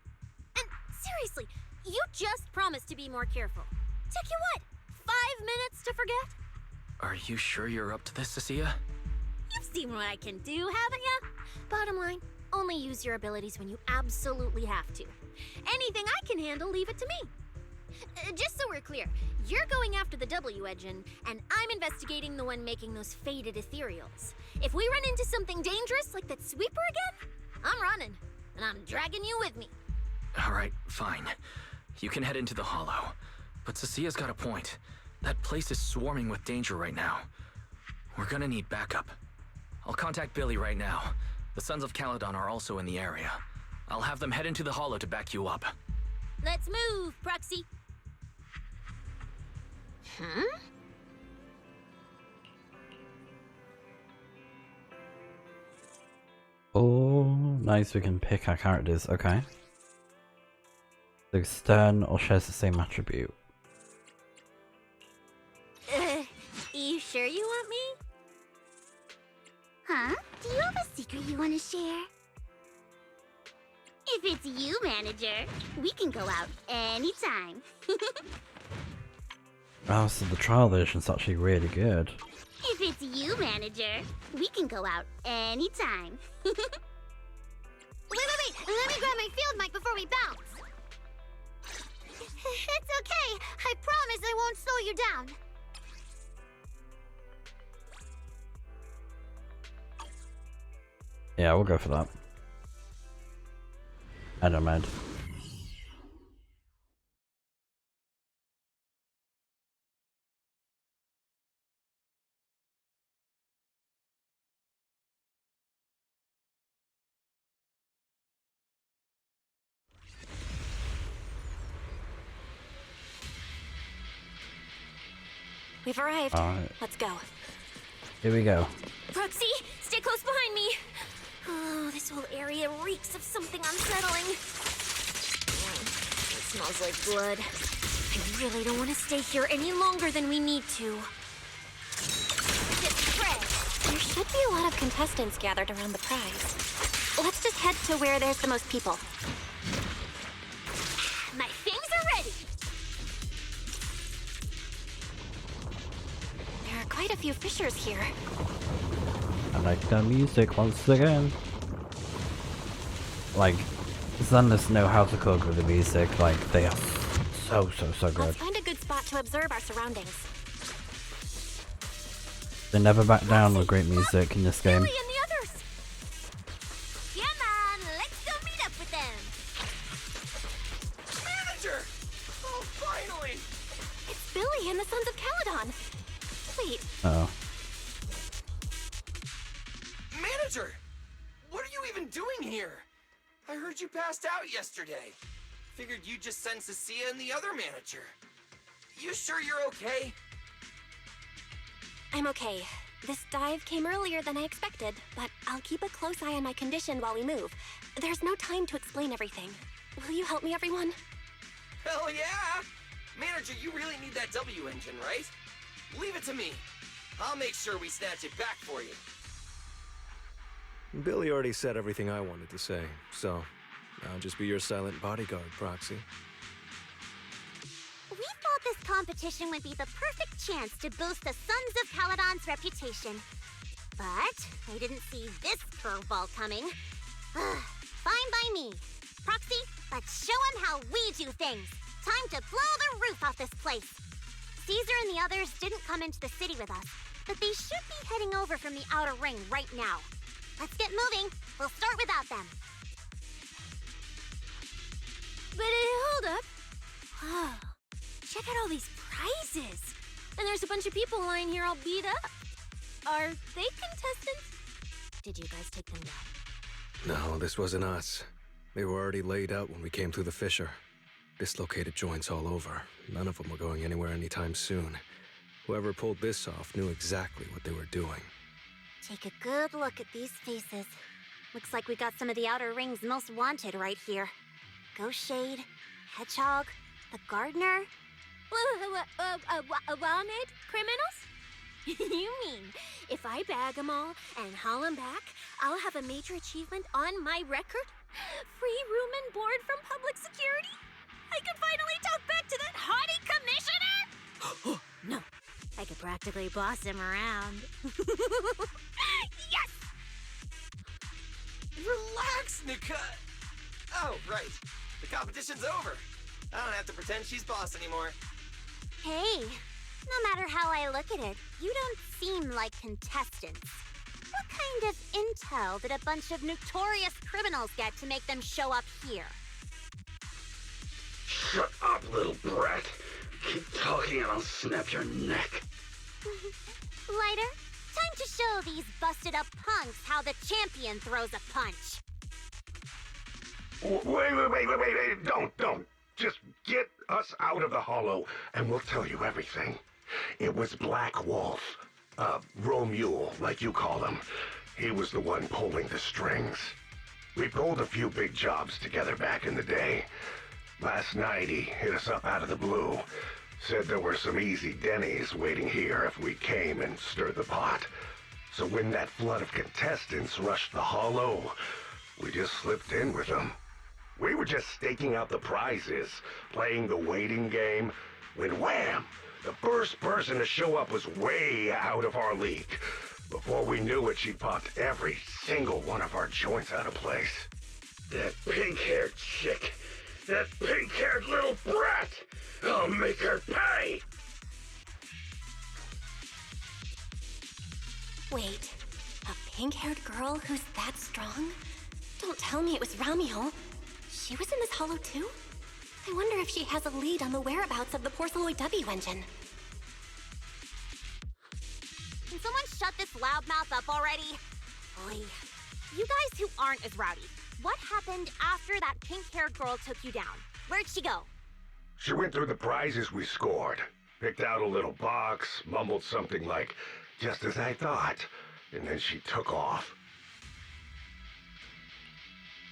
And seriously, you just promised to be more careful. Took you what, 5 minutes to forget? Are you sure you're up to this, Cecilia? You've seen what I can do, haven't ya? Bottom line, only use your abilities when you absolutely have to. Anything I can handle, leave it to me. Just so we're clear, you're going after the W engine, and I'm investigating the one making those faded ethereals. If we run into something dangerous like that sweeper again, I'm running, and I'm dragging you with me. Alright, fine. You can head into the hollow. But Cecilia's got a point. That place is swarming with danger right now. We're gonna need backup. I'll contact Billy right now. The Sons of Caledon are also in the area. I'll have them head into the hollow to back you up. Let's move, Proxy. Huh? Oh, nice. We can pick our characters. Okay. So stern or shares the same attribute. You sure you want me? Huh? Do you have a secret you want to share? If it's you, manager, we can go out anytime. Oh, so the trial version's actually really good. If it's you, manager, we can go out anytime. Wait! Let me grab my field mic before we bounce. It's okay. I promise I won't slow you down. Yeah, we'll go for that. I don't mind. We've arrived. Alright. Let's go. Here we go. Proxy, stay close behind me. Oh, this whole area reeks of something unsettling. It smells like blood. I really don't want to stay here any longer than we need to. There should be a lot of contestants gathered around the prize. Let's just head to where there's the most people. My things are ready. There are quite a few fishers here. I like the music once again. Like, Zenless know how to cook with the music. Like, they are so good. Let's find a good spot to observe our surroundings. They never back down with great music in this game. Billy and the others. Come on, let's go meet up with them. Manager! Oh, finally! It's Billy and the Sons of Caledon. Wait, Oh. Manager! What are you even doing here? I heard you passed out yesterday. Figured you'd just send Cecilia and the other manager. You sure you're okay? I'm okay. This dive came earlier than I expected, but I'll keep a close eye on my condition while we move. There's no time to explain everything. Will you help me, everyone? Hell yeah! Manager, you really need that W engine, right? Leave it to me. I'll make sure we snatch it back for you. Billy already said everything I wanted to say, so I'll just be your silent bodyguard, Proxy. We thought this competition would be the perfect chance to boost the Sons of Caledon's reputation. But I didn't see this curveball coming. Fine by me. Proxy, let's show them how we do things. Time to blow the roof off this place. Caesar and the others didn't come into the city with us, but they should be heading over from the outer ring right now. Let's get moving. We'll start without them. But hold up. Oh, check out all these prizes. And there's a bunch of people lying here all beat up. Are they contestants? Did you guys take them down? No, this wasn't us. They were already laid out when we came through the fissure. Dislocated joints all over. None of them were going anywhere anytime soon. Whoever pulled this off knew exactly what they were doing. Take a good look at these faces. Looks like we got some of the Outer Ring's most wanted right here. Ghost Shade, Hedgehog, the Gardener. Wanted criminals? You mean, if I bag them all and haul them back, I'll have a major achievement on my record? Free room and board from public security? I could finally talk back to that haughty commissioner! No, I could practically boss him around. Yes! Relax, Nika! Oh, right. The competition's over. I don't have to pretend she's boss anymore. Hey, no matter how I look at it, you don't seem like contestants. What kind of intel did a bunch of notorious criminals get to make them show up here? Shut up, little brat. Keep talking and I'll snap your neck. Lighter, time to show these busted up punks how the champion throws a punch. Wait, don't. Just get us out of the hollow and we'll tell you everything. It was Black Wolf, ROMEUL, like you call him. He was the one pulling the strings. We pulled a few big jobs together back in the day. Last night he hit us up out of the blue. Said there were some easy Denny's waiting here if we came and stirred the pot. So when that flood of contestants rushed the hollow, we just slipped in with them. We were just staking out the prizes, playing the waiting game, when wham! The first person to show up was way out of our league. Before we knew it, she popped every single one of our joints out of place. That pink-haired chick! That pink-haired little brat! I'll make her pay! Wait, a pink-haired girl who's that strong? Don't tell me it was ROMEUL. She was in this hollow too? I wonder if she has a lead on the whereabouts of the Porceloid W engine. Can someone shut this loudmouth up already? Boy, you guys who aren't as rowdy, what happened after that pink-haired girl took you down? Where'd she go? She went through the prizes we scored, picked out a little box, mumbled something like, "just as I thought," and then she took off.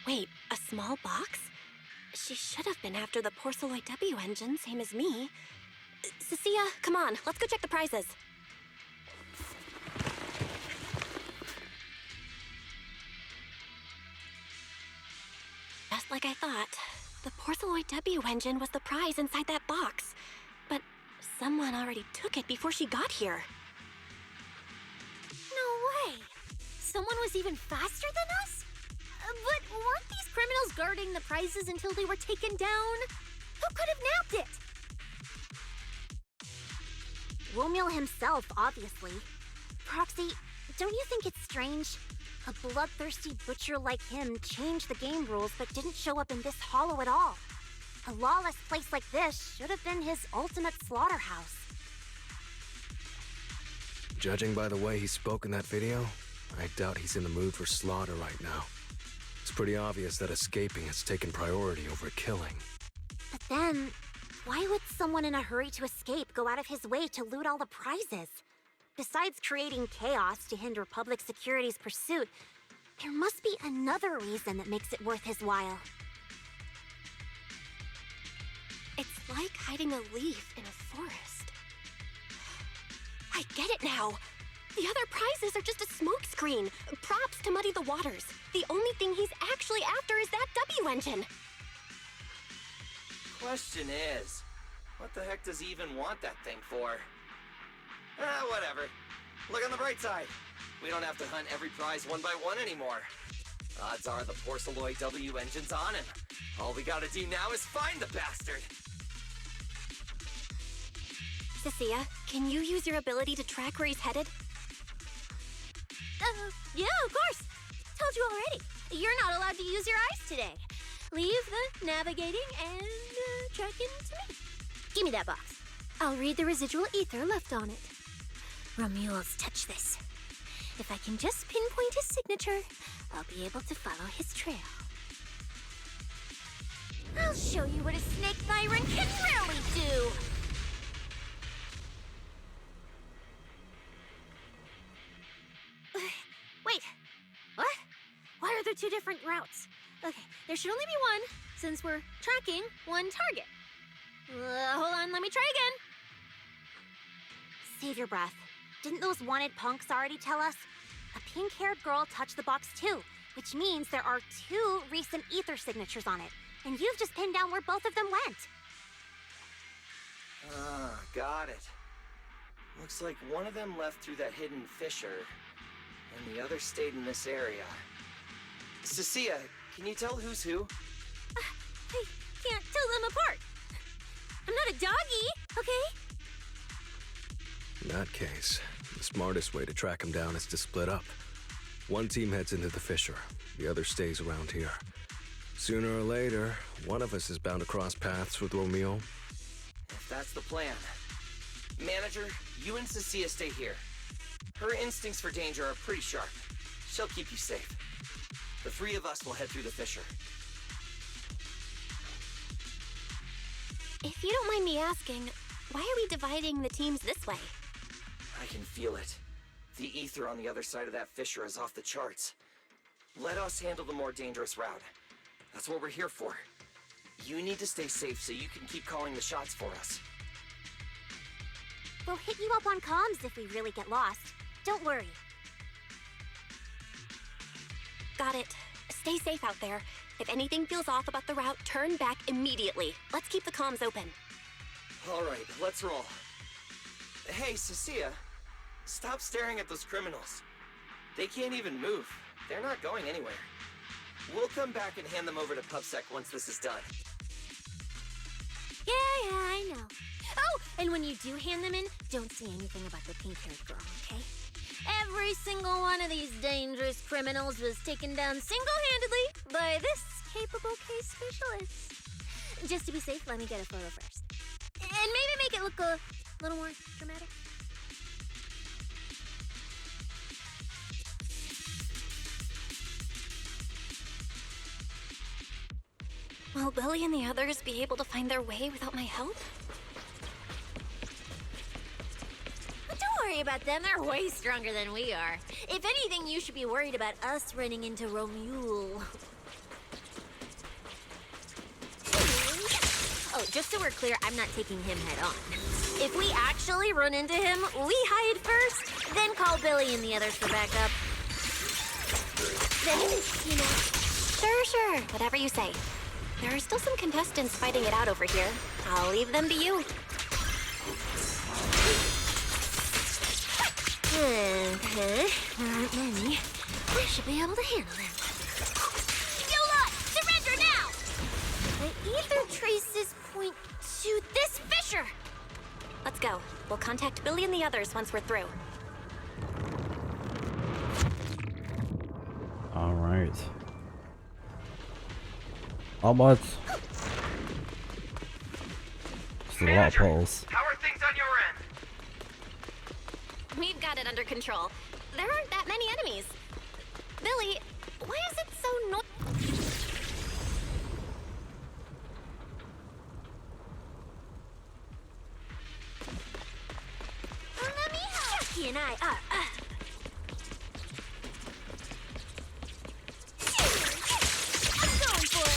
Wait, a small box? She should have been after the Porceloid W engine, same as me. Cecilia, come on, let's go check the prizes. Just like I thought, the Porceloid W engine was the prize inside that box. But someone already took it before she got here. No way! Someone was even faster than us? But weren't these criminals guarding the prizes until they were taken down? Who could have nabbed it? ROMEUL himself, obviously. Proxy, don't you think it's strange? A bloodthirsty butcher like him changed the game rules but didn't show up in this hollow at all. A lawless place like this should have been his ultimate slaughterhouse. Judging by the way he spoke in that video, I doubt he's in the mood for slaughter right now. It's pretty obvious that escaping has taken priority over killing. But then, why would someone in a hurry to escape go out of his way to loot all the prizes? Besides creating chaos to hinder public security's pursuit, there must be another reason that makes it worth his while. It's like hiding a leaf in a forest. I get it now! The other prizes are just a smokescreen, props to muddy the waters. The only thing he's actually after is that W engine. Question is, what the heck does he even want that thing for? Whatever. Look on the bright side. We don't have to hunt every prize one by one anymore. Odds are the Porceloid W engine's on him. All we gotta do now is find the bastard. Cecilia, can you use your ability to track where he's headed? Yeah, of course. Told you already. You're not allowed to use your eyes today. Leave the navigating and tracking to me. Give me that box. I'll read the residual ether left on it. ROMEUL's touch this. If I can just pinpoint his signature, I'll be able to follow his trail. I'll show you what a snake siren can really do! Wait, what? Why are there two different routes? Okay, there should only be one, since we're tracking one target. Hold on, let me try again. Save your breath. Didn't those wanted punks already tell us? A pink-haired girl touched the box too, which means there are 2 recent ether signatures on it. And you've just pinned down where both of them went. Ah, got it. Looks like one of them left through that hidden fissure, and the other stayed in this area. Cecilia, can you tell who's who? I can't tell them apart. I'm not a doggy, okay? In that case, the smartest way to track him down is to split up. One team heads into the fissure, the other stays around here. Sooner or later, one of us is bound to cross paths with ROMEUL. If that's the plan. Manager, you and Cecilia stay here. Her instincts for danger are pretty sharp. She'll keep you safe. The 3 of us will head through the fissure. If you don't mind me asking, why are we dividing the teams this way? I can feel it. The ether on the other side of that fissure is off the charts. Let us handle the more dangerous route. That's what we're here for. You need to stay safe so you can keep calling the shots for us. We'll hit you up on comms if we really get lost. Don't worry. Got it. Stay safe out there. If anything feels off about the route, turn back immediately. Let's keep the comms open. All right, let's roll. Hey, Cecilia, stop staring at those criminals. They can't even move. They're not going anywhere. We'll come back and hand them over to PubSec once this is done. Yeah, I know. Oh, and when you do hand them in, don't say anything about the pink-haired girl, okay? Every single one of these dangerous criminals was taken down single-handedly by this capable case specialist. Just to be safe, let me get a photo first. And maybe make it look a little more dramatic. Will Billy and the others be able to find their way without my help? Don't worry about them, they're way stronger than we are. If anything, you should be worried about us running into ROMEUL. Oh, just so we're clear, I'm not taking him head on. If we actually run into him, we hide first, then call Billy and the others for backup. Then, you know. Sure. Whatever you say. There are still some contestants fighting it out over here. I'll leave them to you. There aren't many. I should be able to handle them. You lot! Surrender now! The ether traces point to this fissure! Let's go. We'll contact Billy and the others once we're through. Alright. Onwards. There's a lot of portals. How are things on your end? We've got it under control. There aren't that many enemies. Billy, why is it so Let me help! Jackie and I are I'm going for it!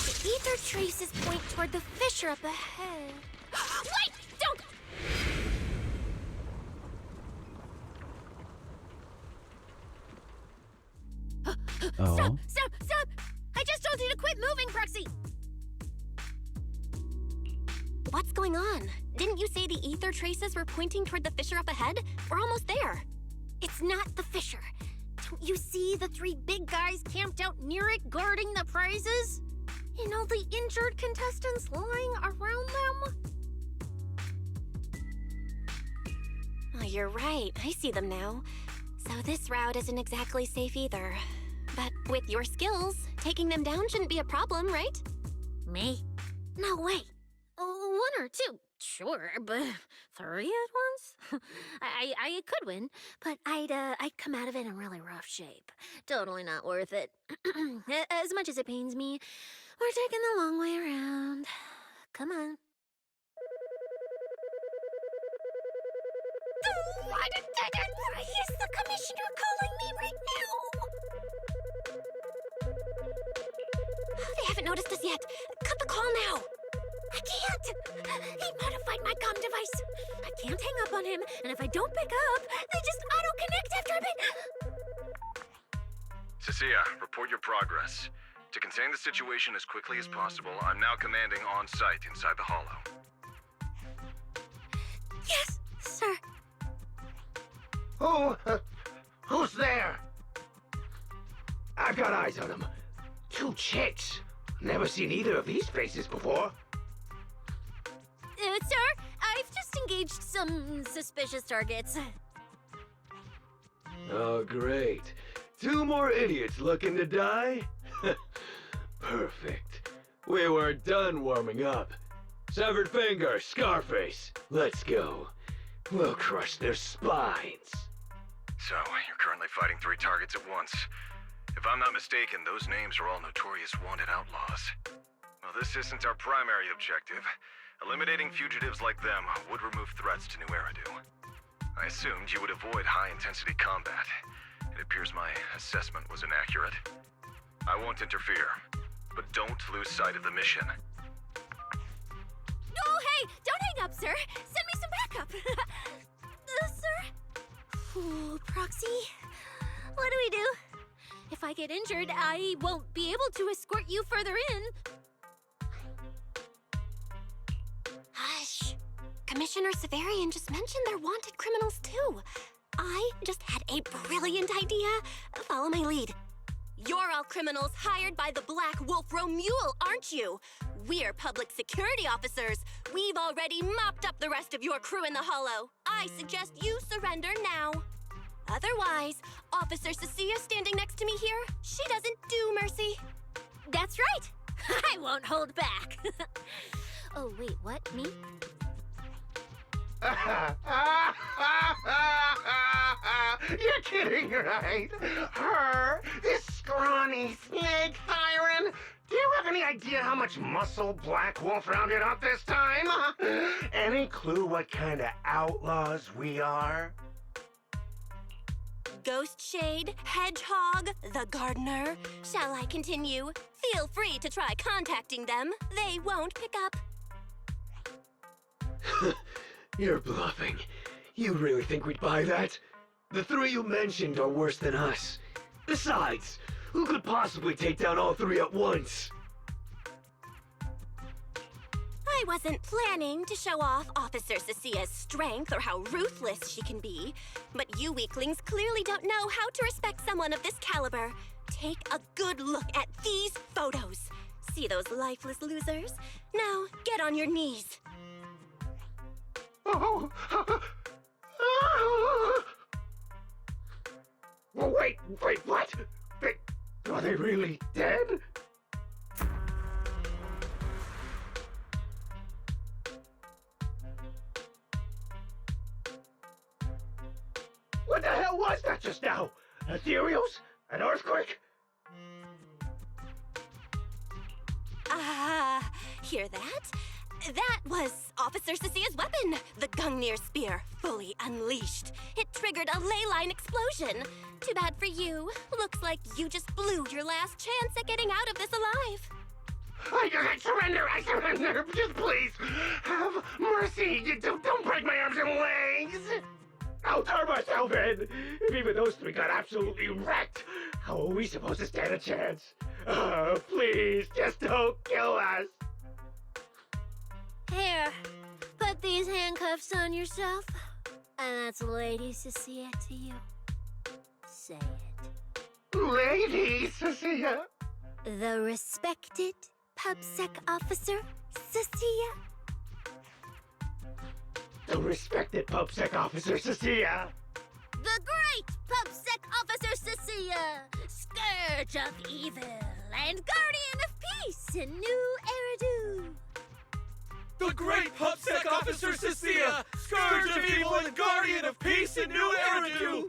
The ether traces point toward the fissure up ahead. Wait! Don't! Oh. Stop! I just told you to quit moving, Proxy! What's going on? Didn't you say the ether traces were pointing toward the fissure up ahead? We're almost there. It's not the fissure. Don't you see the 3 big guys camped out near it guarding the prizes? And all the injured contestants lying around them? Oh, you're right. I see them now. So this route isn't exactly safe either. But with your skills, taking them down shouldn't be a problem, right? Me? No way. 1 or or two, sure, but 3 at once? I could win, but I'd come out of it in really rough shape. Totally not worth it. As much as it pains me, we're taking the long way around. Come on. Is the commissioner calling me right now? They haven't noticed us yet. Cut the call now. I can't. He modified my comm device. I can't hang up on him, and if I don't pick up, they just auto-connect after a bit. Cecilia, report your progress. To contain the situation as quickly as possible, I'm now commanding on-site inside the Hollow. Yes, sir. Who's there? I've got eyes on them. 2 chicks. Never seen either of these faces before. Sir, I've just engaged some suspicious targets. Oh, great. 2 more idiots looking to die? Perfect. We were done warming up. Severed finger, Scarface. Let's go. We'll crush their spines. So, you're currently fighting 3 targets at once. If I'm not mistaken, those names are all notorious wanted outlaws. Well, this isn't our primary objective. Eliminating fugitives like them would remove threats to New Eridu. I assumed you would avoid high-intensity combat. It appears my assessment was inaccurate. I won't interfere, but don't lose sight of the mission. Oh, hey! Don't hang up, sir! Send me some backup! Sir? Ooh, Proxy? What do we do? If I get injured, I won't be able to escort you further in. Hush. Commissioner Severian just mentioned they're wanted criminals too. I just had a brilliant idea. Follow my lead. You're all criminals hired by the Black Wolf ROMEUL, aren't you? We're public security officers. We've already mopped up the rest of your crew in the Hollow. I suggest you surrender now. Otherwise, Officer Cecilia standing next to me here, she doesn't do mercy. That's right. I won't hold back. Oh, wait, what? Me? You're kidding, right? Her? This scrawny snake siren? Do you have any idea how much muscle Black Wolf rounded up this time? Any clue what kind of outlaws we are? Ghost Shade, Hedgehog, the Gardener. Shall I continue? Feel free to try contacting them. They won't pick up. You're bluffing. You really think we'd buy that? The 3 you mentioned are worse than us. Besides, who could possibly take down all 3 at once? I wasn't planning to show off Officer Cecilia's strength or how ruthless she can be, but you weaklings clearly don't know how to respect someone of this caliber. Take a good look at these photos. See those lifeless losers? Now, get on your knees. Oh. Wait, what? Are they really dead? What the hell was that just now? Ethereals? An earthquake? Hear that? That was Officer Cecilia's weapon, the Gungnir Spear, fully unleashed. It triggered a ley line explosion. Too bad for you. Looks like you just blew your last chance at getting out of this alive. I surrender, just please, have mercy, don't break my arms and legs. I'll turn myself in. If even those 3 got absolutely wrecked, how are we supposed to stand a chance? Please, just don't kill us. Here, put these handcuffs on yourself. And that's Lady Cecilia to you. Say it. Lady Cecilia? The respected PubSec officer, Cecilia. The respected PubSec officer, Cecilia. The great PubSec officer, Cecilia. Scourge of evil and guardian of peace in New Eridu. The great PubSec Officer Cecilia, Scourge of Evil and Guardian of Peace in New Eridu!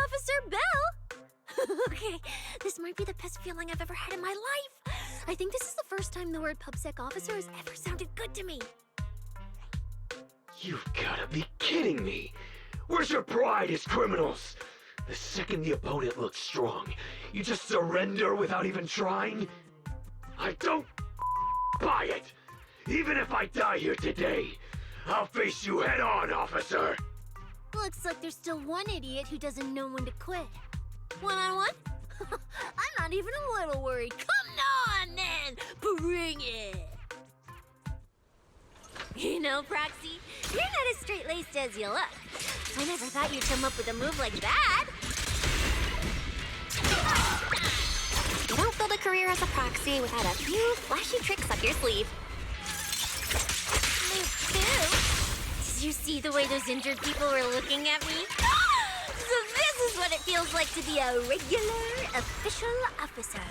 Officer Bell? Okay, this might be the best feeling I've ever had in my life. I think this is the first time the word PubSec Officer has ever sounded good to me. You've gotta be kidding me! Where's your pride as criminals? The second the opponent looks strong, you just surrender without even trying? I don't buy it! Even if I die here today, I'll face you head on, officer! Looks like there's still one idiot who doesn't know when to quit. One-on-one? I'm not even a little worried. Come on, then! Bring it! You know, Proxy, you're not as straight-laced as you look. I never thought you'd come up with a move like that. You don't build a career as a proxy without a few flashy tricks up your sleeve. Me too. Did you see the way those injured people were looking at me? So this is what it feels like to be a regular official officer.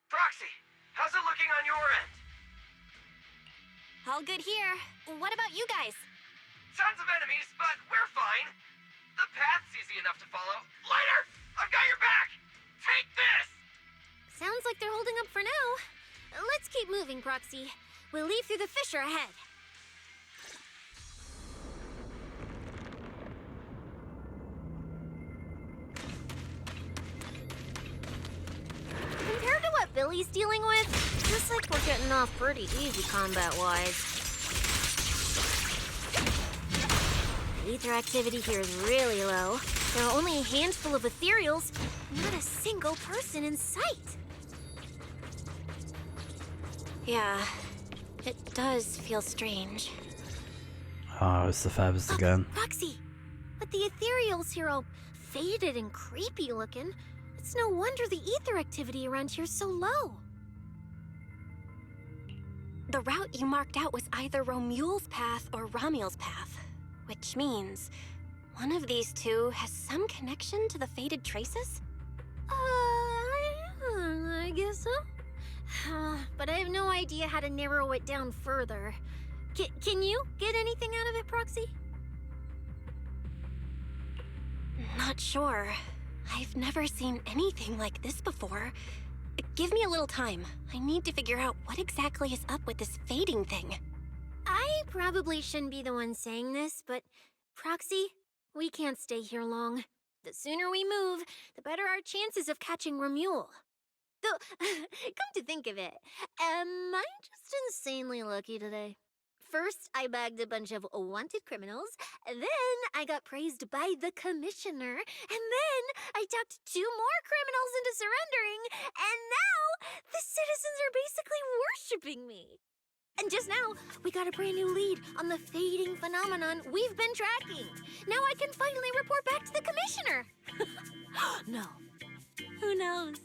Proxy, how's it looking on your end? All good here. What about you guys? Tons of enemies, but we're fine. The path's easy enough to follow. Lighter! I've got your back! Take this! Sounds like they're holding up for now. Let's keep moving, Proxy. We'll leave through the fissure ahead. Compared to what Billy's dealing with, looks like we're getting off pretty easy combat-wise. The ether activity here is really low. There are only a handful of ethereals, not a single person in sight. Yeah, it does feel strange. Oh, it's the feathers again. Roxy, but the ethereals here all faded and creepy looking. It's no wonder the ether activity around here is so low. The route you marked out was either ROMEUL's path or ROMEUL's path, which means one of these two has some connection to the faded traces? I guess so. But I have no idea how to narrow it down further. Can you get anything out of it, Proxy? Not sure. I've never seen anything like this before. Give me a little time. I need to figure out what exactly is up with this fading thing. I probably shouldn't be the one saying this, but Proxy, we can't stay here long. The sooner we move, the better our chances of catching ROMEUL. Though, come to think of it, am I just insanely lucky today? First, I bagged a bunch of wanted criminals, then I got praised by the commissioner, and then I talked 2 more criminals into surrendering, and now the citizens are basically worshipping me. And just now, we got a brand new lead on the fading phenomenon we've been tracking. Now I can finally report back to the commissioner. No. Who knows?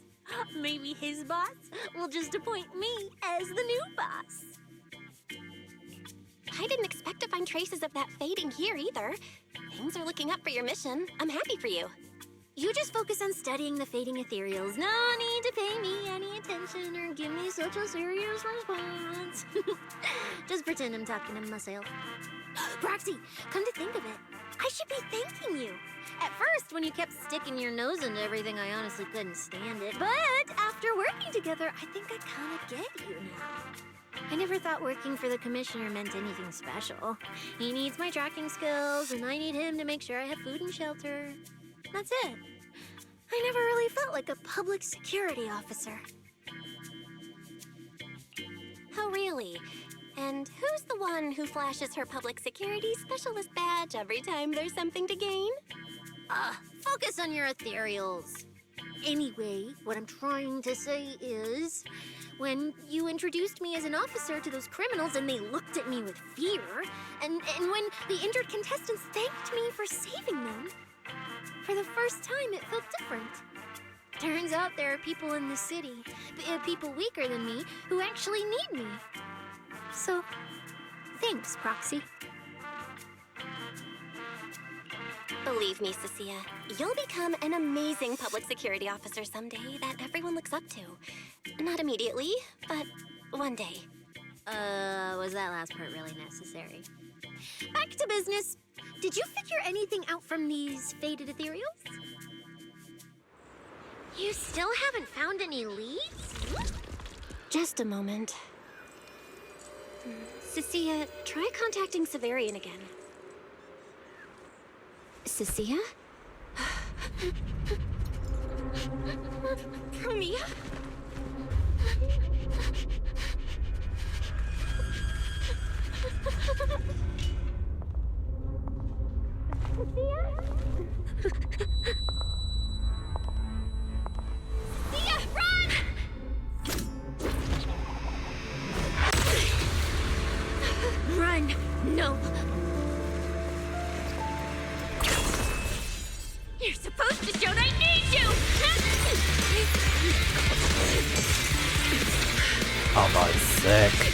Maybe his boss will just appoint me as the new boss. I didn't expect to find traces of that fading here either. Things are looking up for your mission. I'm happy for you. You just focus on studying the fading ethereals. No need to pay me any attention or give me such a serious response. Just pretend I'm talking to myself. Proxy, come to think of it, I should be thanking you. At first, when you kept sticking your nose into everything, I honestly couldn't stand it. But after working together, I think I kind of get you now. I never thought working for the commissioner meant anything special. He needs my tracking skills, and I need him to make sure I have food and shelter. That's it. I never really felt like a public security officer. Oh, really? And who's the one who flashes her public security specialist badge every time there's something to gain? Focus on your ethereals. Anyway, what I'm trying to say is, when you introduced me as an officer to those criminals and they looked at me with fear, and when the injured contestants thanked me for saving them. For the first time, it felt different. Turns out there are people in the city, people weaker than me, who actually need me. So, thanks, Proxy. Believe me, Cecilia, you'll become an amazing public security officer someday that everyone looks up to. Not immediately, but one day. Was that last part really necessary? Back to business. Did you figure anything out from these faded ethereals? You still haven't found any leads? Just a moment. Cecilia, try contacting Severian again. Cecilia? Romea? Sia, run! Run! No! You're supposed to show I need you! Oh, that's sick.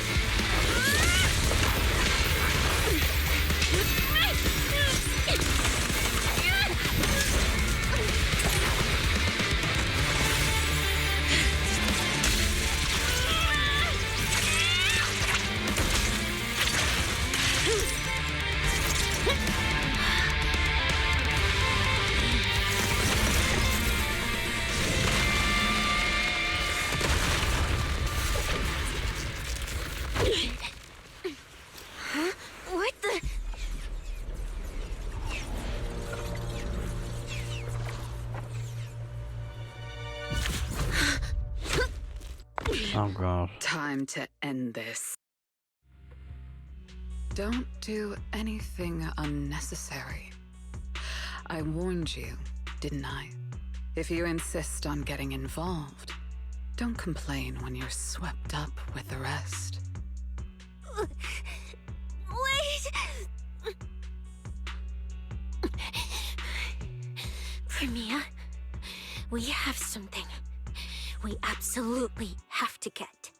Huh? What the? Oh god. Time to end this. Don't do anything unnecessary. I warned you, didn't I? If you insist on getting involved, don't complain when you're swept up with the rest. Wait! Premia, we have something we absolutely have to get.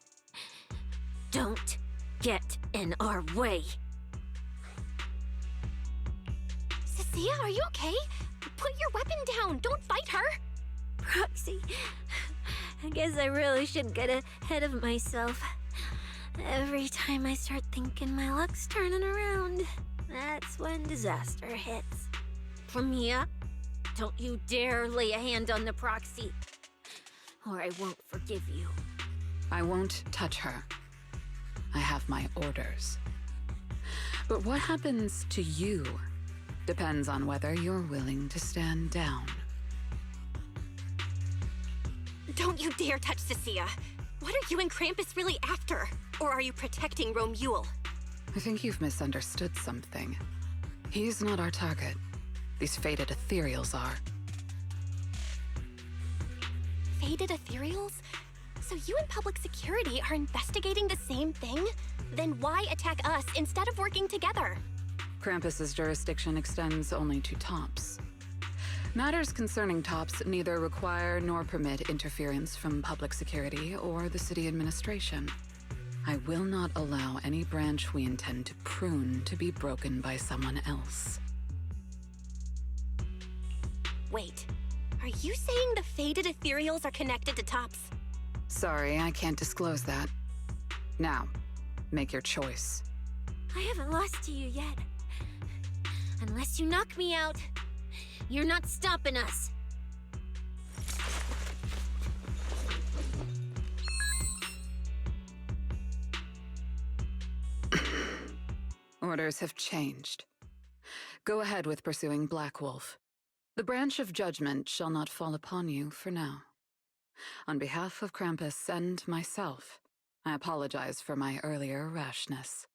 Don't get in our way. Cecilia, are you okay? Put your weapon down. Don't fight her. Proxy, I guess I really should get ahead of myself. Every time I start thinking my luck's turning around, that's when disaster hits. Premia, don't you dare lay a hand on the Proxy, or I won't forgive you. I won't touch her. I have my orders. But what happens to you depends on whether you're willing to stand down. Don't you dare touch Cecilia. What are you and Krampus really after? Or are you protecting ROMEUL? I think you've misunderstood something. He's not our target. These faded ethereals are. Faded ethereals? So you and public security are investigating the same thing? Then why attack us instead of working together? Krampus's jurisdiction extends only to tops. Matters concerning tops neither require nor permit interference from public security or the city administration. I will not allow any branch we intend to prune to be broken by someone else. Wait, are you saying the faded ethereals are connected to tops? Sorry, I can't disclose that. Now, make your choice. I haven't lost to you yet. Unless you knock me out, you're not stopping us. Orders have changed. Go ahead with pursuing Black Wolf. The branch of judgment shall not fall upon you for now. On behalf of Krampus and myself, I apologize for my earlier rashness.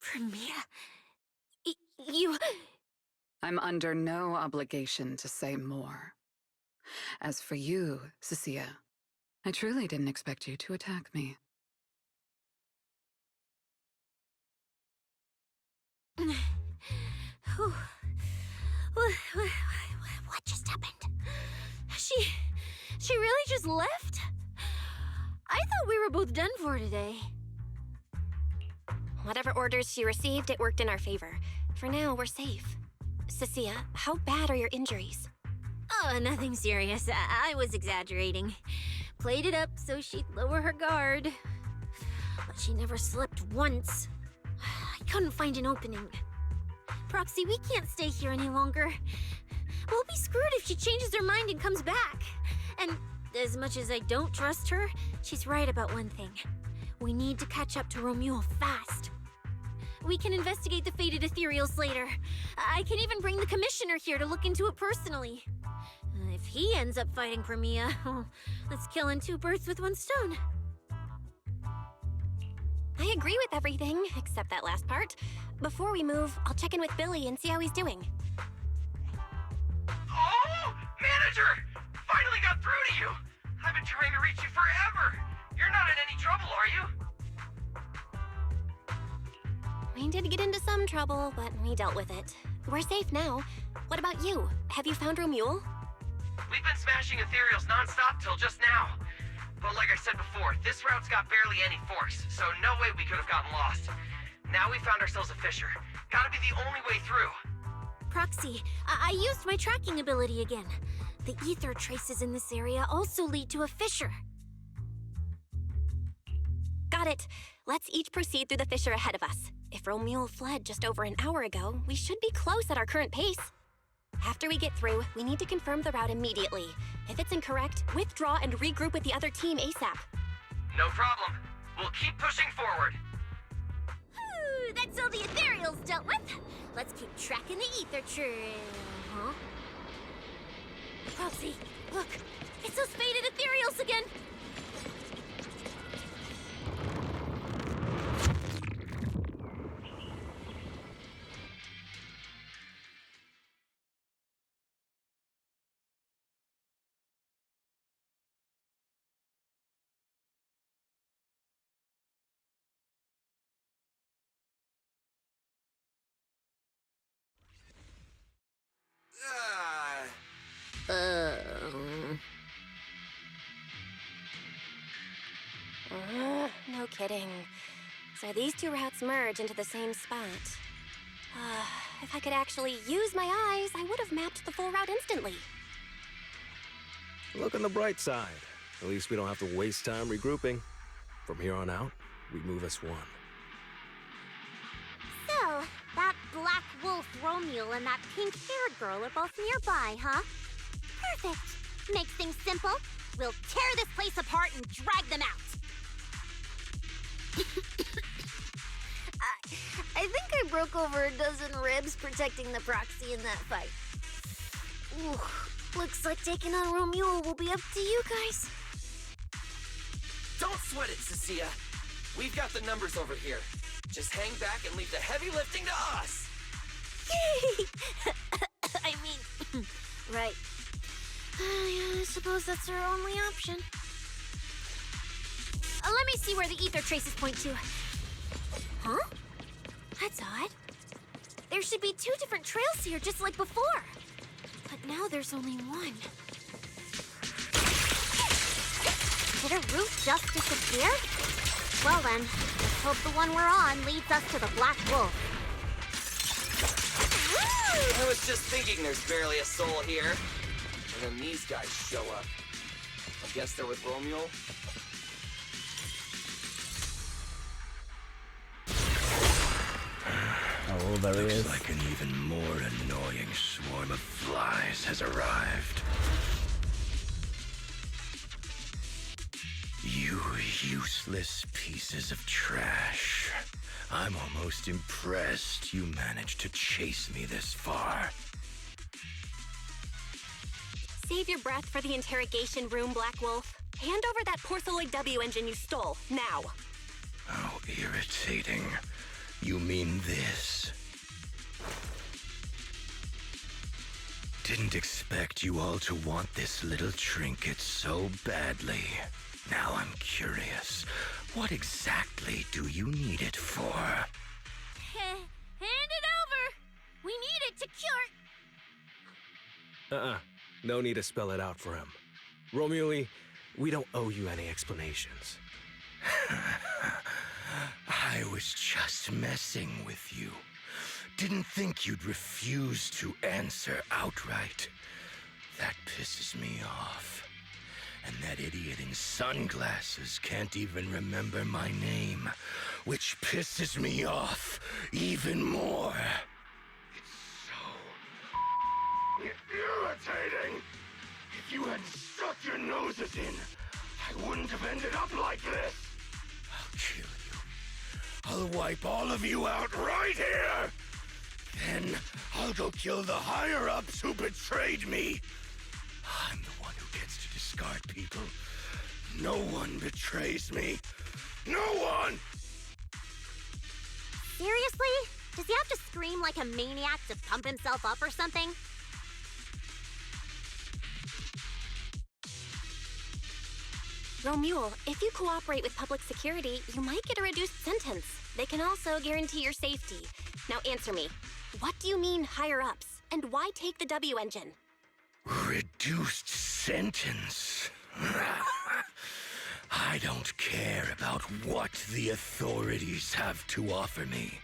Premia, you... I'm under no obligation to say more. As for you, Cecilia, I truly didn't expect you to attack me. What just happened? She really just left? I thought we were both done for today. Whatever orders she received, it worked in our favor. For now, we're safe. Cecilia, how bad are your injuries? Oh, nothing serious. I was exaggerating. Played it up so she'd lower her guard. But she never slipped once. I couldn't find an opening. Proxy, we can't stay here any longer. We'll be screwed if she changes her mind and comes back. And as much as I don't trust her, she's right about one thing. We need to catch up to ROMEUL fast. We can investigate the fated ethereals later. I can even bring the commissioner here to look into it personally. If he ends up fighting Premia, let's kill two birds with one stone. I agree with everything, except that last part. Before we move, I'll check in with Billy and see how he's doing. Oh! Manager! Finally got through to you! I've been trying to reach you forever! You're not in any trouble, are you? We did get into some trouble, but we dealt with it. We're safe now. What about you? Have you found ROMEUL? We've been smashing ethereals non-stop till just now. But like I said before, this route's got barely any forks, so no way we could have gotten lost. Now we found ourselves a fissure. Gotta be the only way through. Proxy, I used my tracking ability again. The ether traces in this area also lead to a fissure. Got it. Let's each proceed through the fissure ahead of us. If ROMEUL fled just over an hour ago, we should be close at our current pace. After we get through, we need to confirm the route immediately. If it's incorrect, withdraw and regroup with the other team ASAP. No problem. We'll keep pushing forward. That's all the ethereals dealt with. Let's keep tracking the ether trail. Huh? Proxy, look. It's those faded ethereals again. No kidding. So these two routes merge into the same spot. If I could actually use my eyes, I would have mapped the full route instantly. Look on the bright side. At least we don't have to waste time regrouping. From here on out, we move as one. So, that black wolf ROMEUL and that pink-haired girl are both nearby, huh? Perfect. Makes things simple. We'll tear this place apart and drag them out. I think I broke over a dozen ribs protecting the proxy in that fight. Ooh, looks like taking on ROMEUL will be up to you guys. Don't sweat it, Cecilia. We've got the numbers over here. Just hang back and leave the heavy lifting to us. I mean, right. I suppose that's our only option. Let me see where the ether traces point to. Huh? That's odd. There should be two different trails here, just like before. But now there's only one. Did a route just disappear? Well then, let's hope the one we're on leads us to the Black Wolf. I was just thinking there's barely a soul here. And then these guys show up. I guess they're with ROMEUL. Oh, there he is. Looks like an even more annoying swarm of flies has arrived. You useless pieces of trash. I'm almost impressed you managed to chase me this far. Save your breath for the interrogation room, Black Wolf. Hand over that Porthoid W engine you stole, now. How irritating. You mean this? Didn't expect you all to want this little trinket so badly. Now I'm curious. What exactly do you need it for? Hand it over! We need it to cure... No need to spell it out for him. ROMEUL, we don't owe you any explanations. I was just messing with you. Didn't think you'd refuse to answer outright. That pisses me off. And that idiot in sunglasses can't even remember my name, which pisses me off even more. It's so irritating. If you hadn't stuck your noses in, I wouldn't have ended up like this. I'll kill you. I'll wipe all of you out right here. Then I'll go kill the higher-ups who betrayed me. I'm the one who gets to discard people. No one betrays me. No one! Seriously? Does he have to scream like a maniac to pump himself up or something? ROMEUL, if you cooperate with public security, you might get a reduced sentence. They can also guarantee your safety. Now answer me. What do you mean higher-ups? And why take the W engine? Reduced sentence? I don't care about what the authorities have to offer me.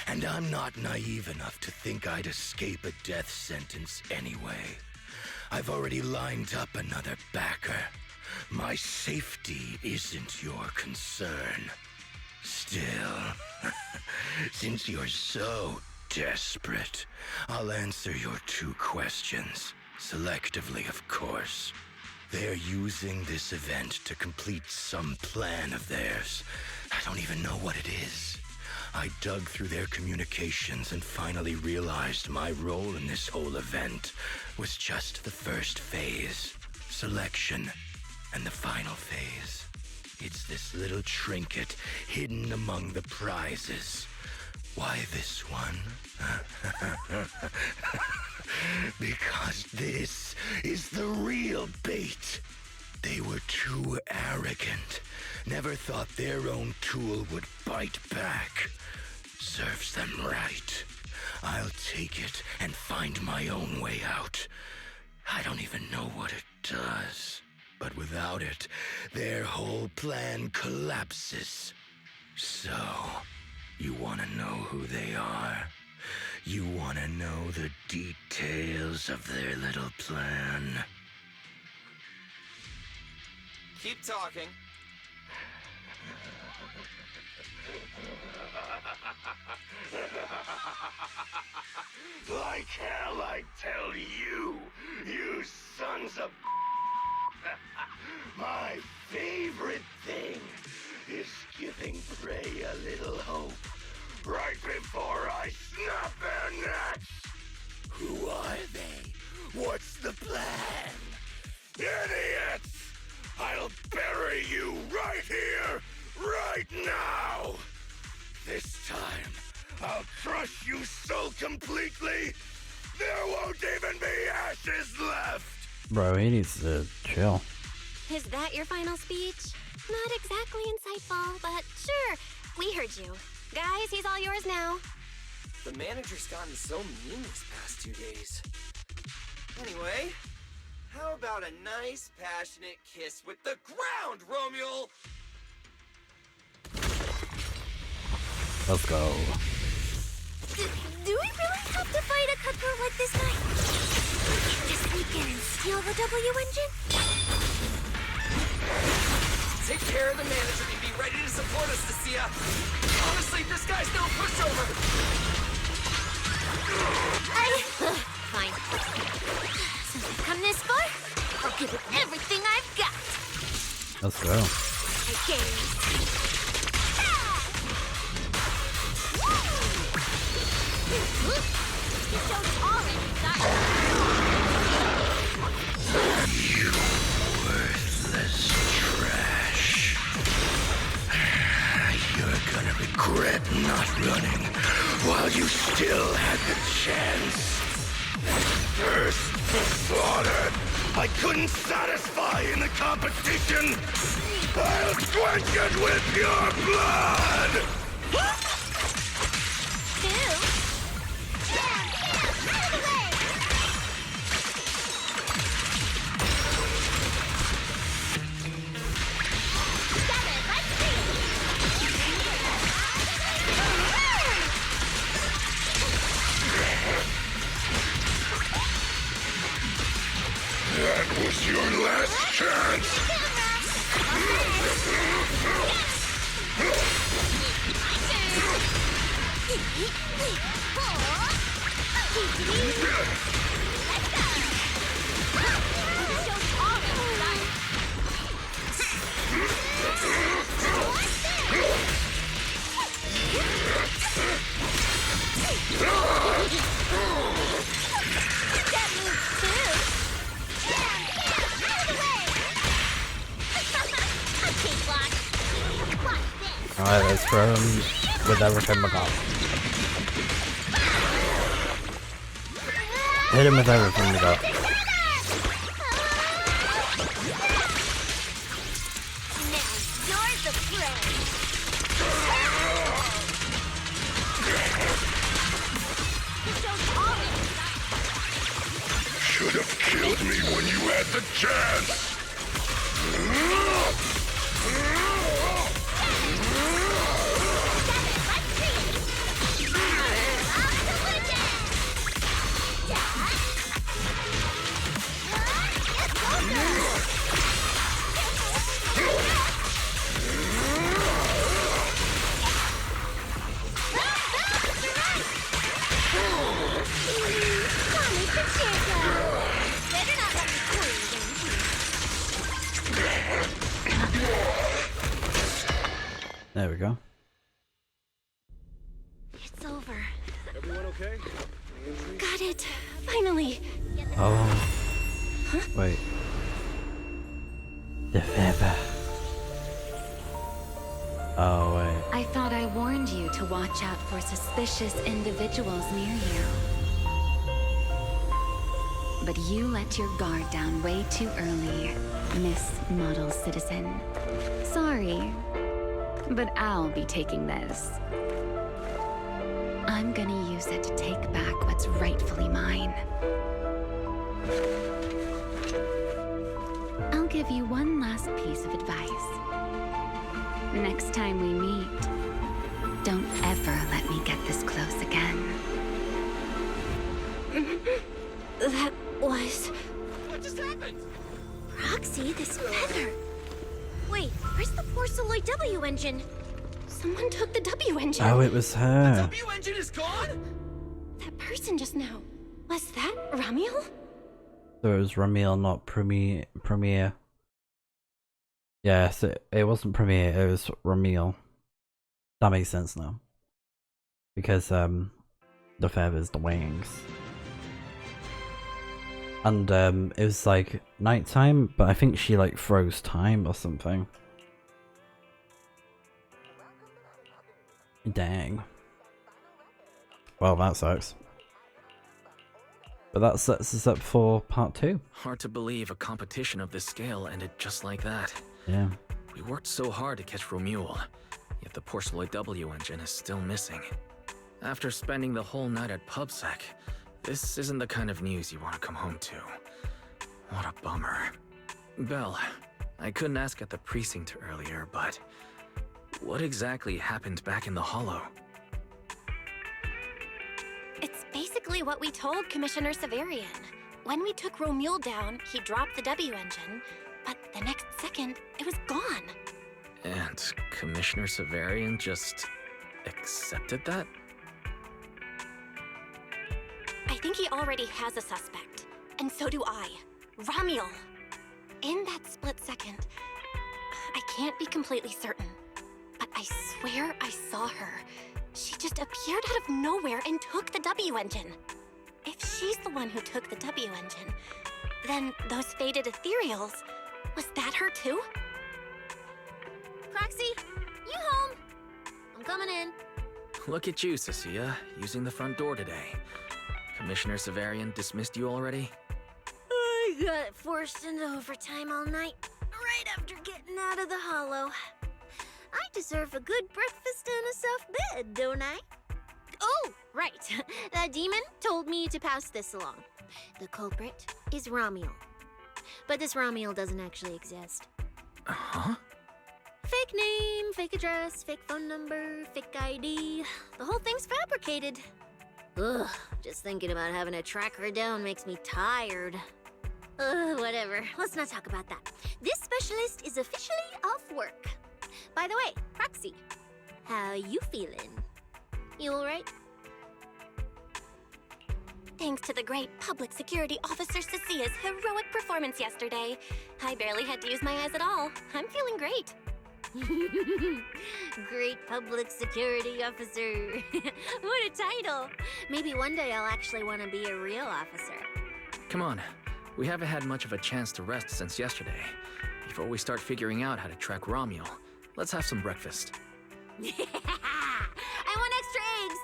And I'm not naive enough to think I'd escape a death sentence anyway. I've already lined up another backer. My safety isn't your concern. Still, since you're so desperate, I'll answer your 2 questions. Selectively, of course. They're using this event to complete some plan of theirs. I don't even know what it is. I dug through their communications and finally realized my role in this whole event was just the first phase. Selection. And the final phase. It's this little trinket hidden among the prizes. Why this one? Because this is the real bait. They were too arrogant. Never thought their own tool would bite back. Serves them right. I'll take it and find my own way out. I don't even know what it does. But without it, their whole plan collapses. So, you want to know who they are? You want to know the details of their little plan? Keep talking. Like hell I tell you, you sons of... My favorite thing is giving prey a little hope right before I snap their necks. Who are they? What's the plan? Idiots! I'll bury you right here, right now! This time, I'll crush you so completely, there won't even be ashes left! Bro, he needs to chill. Is that your final speech? Not exactly insightful, but sure, we heard you. Guys, he's all yours now. The manager's gotten so mean these past 2 days. Anyway, how about a nice, passionate kiss with the ground, ROMEUL? Let's go. Do we really have to fight a cutthroat like this guy? We can't just sneak in and steal the W engine? Take care of the manager and be ready to support us, Nasia. Honestly, this guy's no pushover. Fine. Since I've come this far, I'll give it everything I've got. Let's go. Okay. You worthless trash. You're gonna regret not running while you still had the chance. First the slaughter, I couldn't satisfy in the competition. I'll quench it with pure blood! That was your last chance! Alright, let's throw him with everything we got. Hit him with everything we got. Should have killed me when you had the chance! There we go. It's over. Everyone okay? Got it. Finally. Oh. Huh? Wait. The feather. Oh, wait. I thought I warned you to watch out for suspicious individuals near you. But you let your guard down way too early, Miss Model Citizen. Sorry, but I'll be taking this. I'm gonna use it to take back what's rightfully mine. I'll give you one last piece of advice. Next time we meet, don't ever let me get this close again. That was... What just happened? Roxy, this feather. Wait, where's the Porceloid W engine? Someone took the W engine. Oh, it was her. The W engine is gone? That person just now. Was that ROMEUL? So it was ROMEUL, not Premiere. Yes, it wasn't Premiere, it was ROMEUL. That makes sense now. Because, the feathers, the wings. And, it was like nighttime, but I think she like froze time or something. Dang. Well, that sucks. But that sets us up for part 2. Hard to believe a competition of this scale ended just like that. Yeah. We worked so hard to catch ROMEUL, yet the Porceloid W engine is still missing. After spending the whole night at PubSec, this isn't the kind of news you want to come home to. What a bummer. Belle, I couldn't ask at the precinct earlier, but what exactly happened back in the Hollow? It's basically what we told Commissioner Severian. When we took ROMEUL down, he dropped the W engine, but the next second, it was gone. And Commissioner Severian just accepted that? I think he already has a suspect, and so do I. ROMEUL. In that split second, I can't be completely certain, but I swear I saw her. She just appeared out of nowhere and took the W engine. If she's the one who took the W engine, then those faded ethereals, was that her too? Proxy, you home? I'm coming in. Look at you, Cecilia, using the front door today. Commissioner Severian dismissed you already? I Got forced into overtime all night, right after getting out of the hollow. I deserve a good breakfast and a soft bed, don't I? Oh, right. That demon told me to pass this along. The culprit is ROMEUL. But this ROMEUL doesn't actually exist. Huh? Fake name, fake address, fake phone number, fake ID. The whole thing's fabricated. Ugh, just thinking about having to track her down makes me tired. Whatever. Let's not talk about that. This specialist is officially off work. By the way, Proxy, how you feeling? You alright? Thanks to the great public security officer Cecia's heroic performance yesterday, I barely had to use my eyes at all. I'm feeling great. Great public security officer. What a title. Maybe one day I'll actually want to be a real officer. Come on. We haven't had much of a chance to rest since yesterday. Before we start figuring out how to track ROMEUL, let's have some breakfast. I want extra eggs.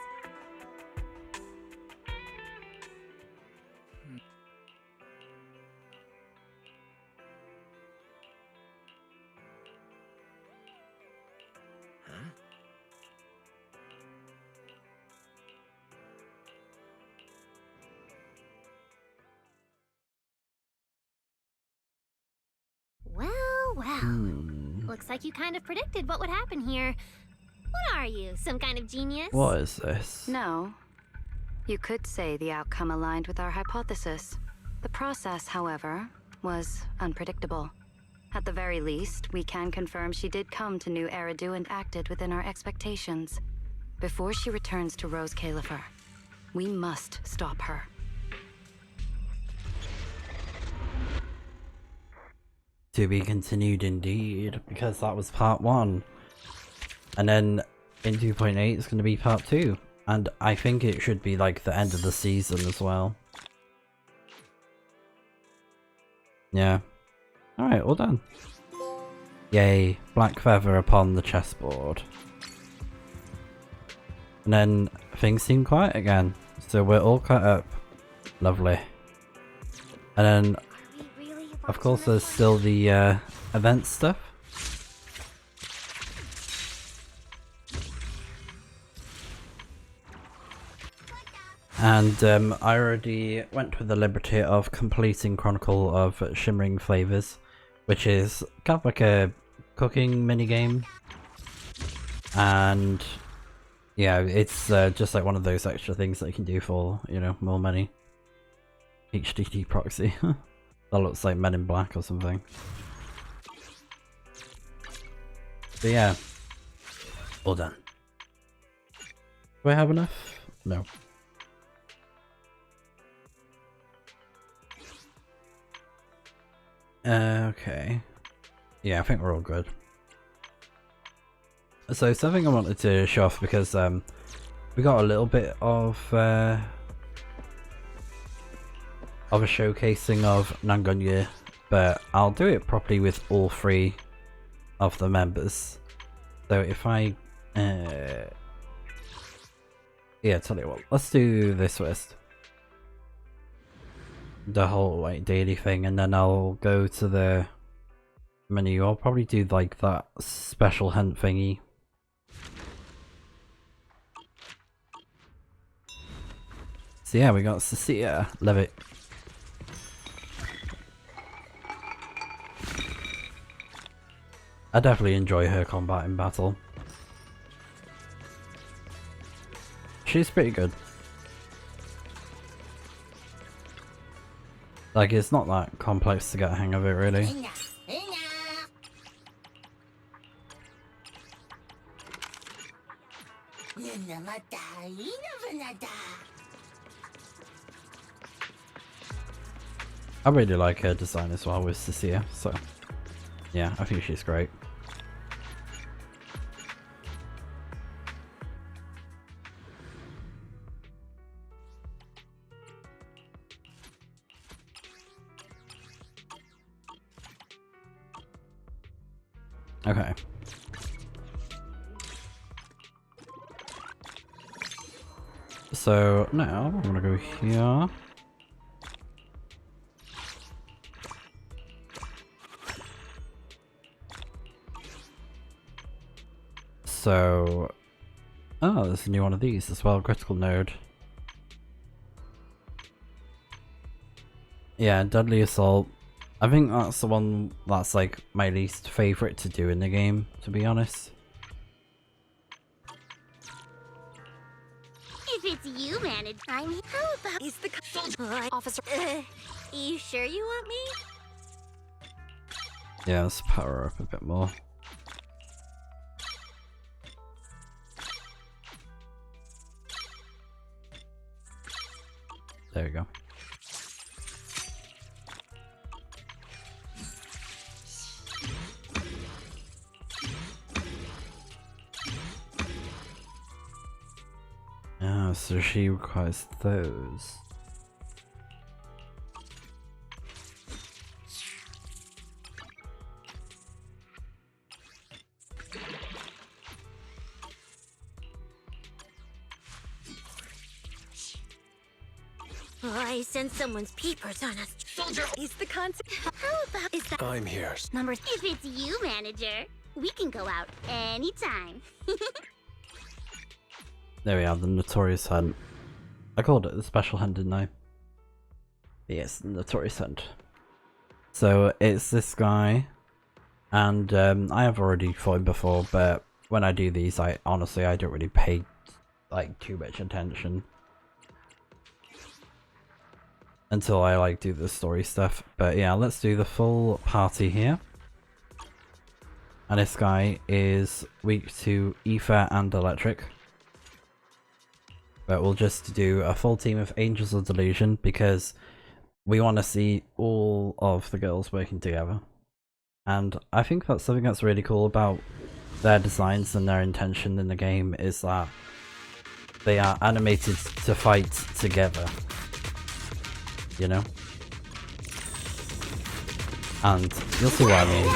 Well. Looks like you kind of predicted what would happen here. What are you, some kind of genius? What is this? No. You could say the outcome aligned with our hypothesis. The process, however, was unpredictable. At the very least, we can confirm she did come to New Eridu and acted within our expectations. Before she returns to Rose Califer, we must stop her. To be continued indeed, because that was part 1. And then in 2.8 it's going to be part 2. And I think it should be like the end of the season as well. Yeah. Alright, all done. Yay, black feather upon the chessboard. And then things seem quiet again. So we're all caught up. Lovely. And then of course there's still the event stuff. And I already went with the liberty of completing Chronicle of Shimmering Flavors, which is kind of like a cooking minigame. And yeah, it's just like one of those extra things that you can do for, you know, more money. HDD proxy. That looks like Men in Black or something. But yeah, all done. Do I have enough? No. Okay. Yeah, I think we're all good. So something I wanted to show off, because we got a little bit of a showcasing of Nangonye, but I'll do it properly with all 3 of the members. So if I yeah, tell you what, let's do this first. The whole like daily thing, and then I'll go to the menu. I'll probably do like that special hunt thingy. So yeah, we got Cecilia. Love it. I definitely enjoy her combat in battle. She's pretty good. Like, it's not that complex to get a hang of it, really. I really like her design as well with Cecilia, so yeah, I think she's great. Okay. So now I'm gonna go here. So, oh, there's a new one of these as well, critical node. Yeah, deadly assault. I think that's the one that's like my least favorite to do in the game, to be honest. If it's you, manager, I'm here. How about is the officer? You sure you want me? Yeah, let's power up a bit more. There we go. Oh, so she requires those. Oh, I sense someone's peepers on us. Soldier, is the concept? How about is that? I'm here. Number. If it's you, manager, we can go out anytime. There we are, the Notorious Hunt. I called it the Special Hunt, didn't I? Yes, the Notorious Hunt. So it's this guy, and I have already fought him before, but when I do these, I honestly don't really pay like too much attention until I like do the story stuff. But yeah, let's do the full party here. And this guy is weak to ether and electric. But we'll just do a full team of Angels of Delusion because we want to see all of the girls working together. And I think that's something that's really cool about their designs and their intention in the game is that they are animated to fight together. You know? And you'll see what I mean.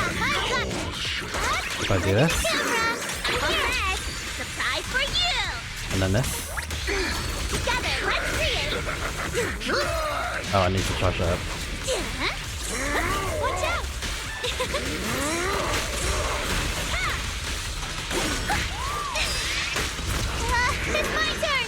If I do this. Surprise for you. And then this. Together, let's see it. Oh, I need to charge that up. Watch out. It's my turn.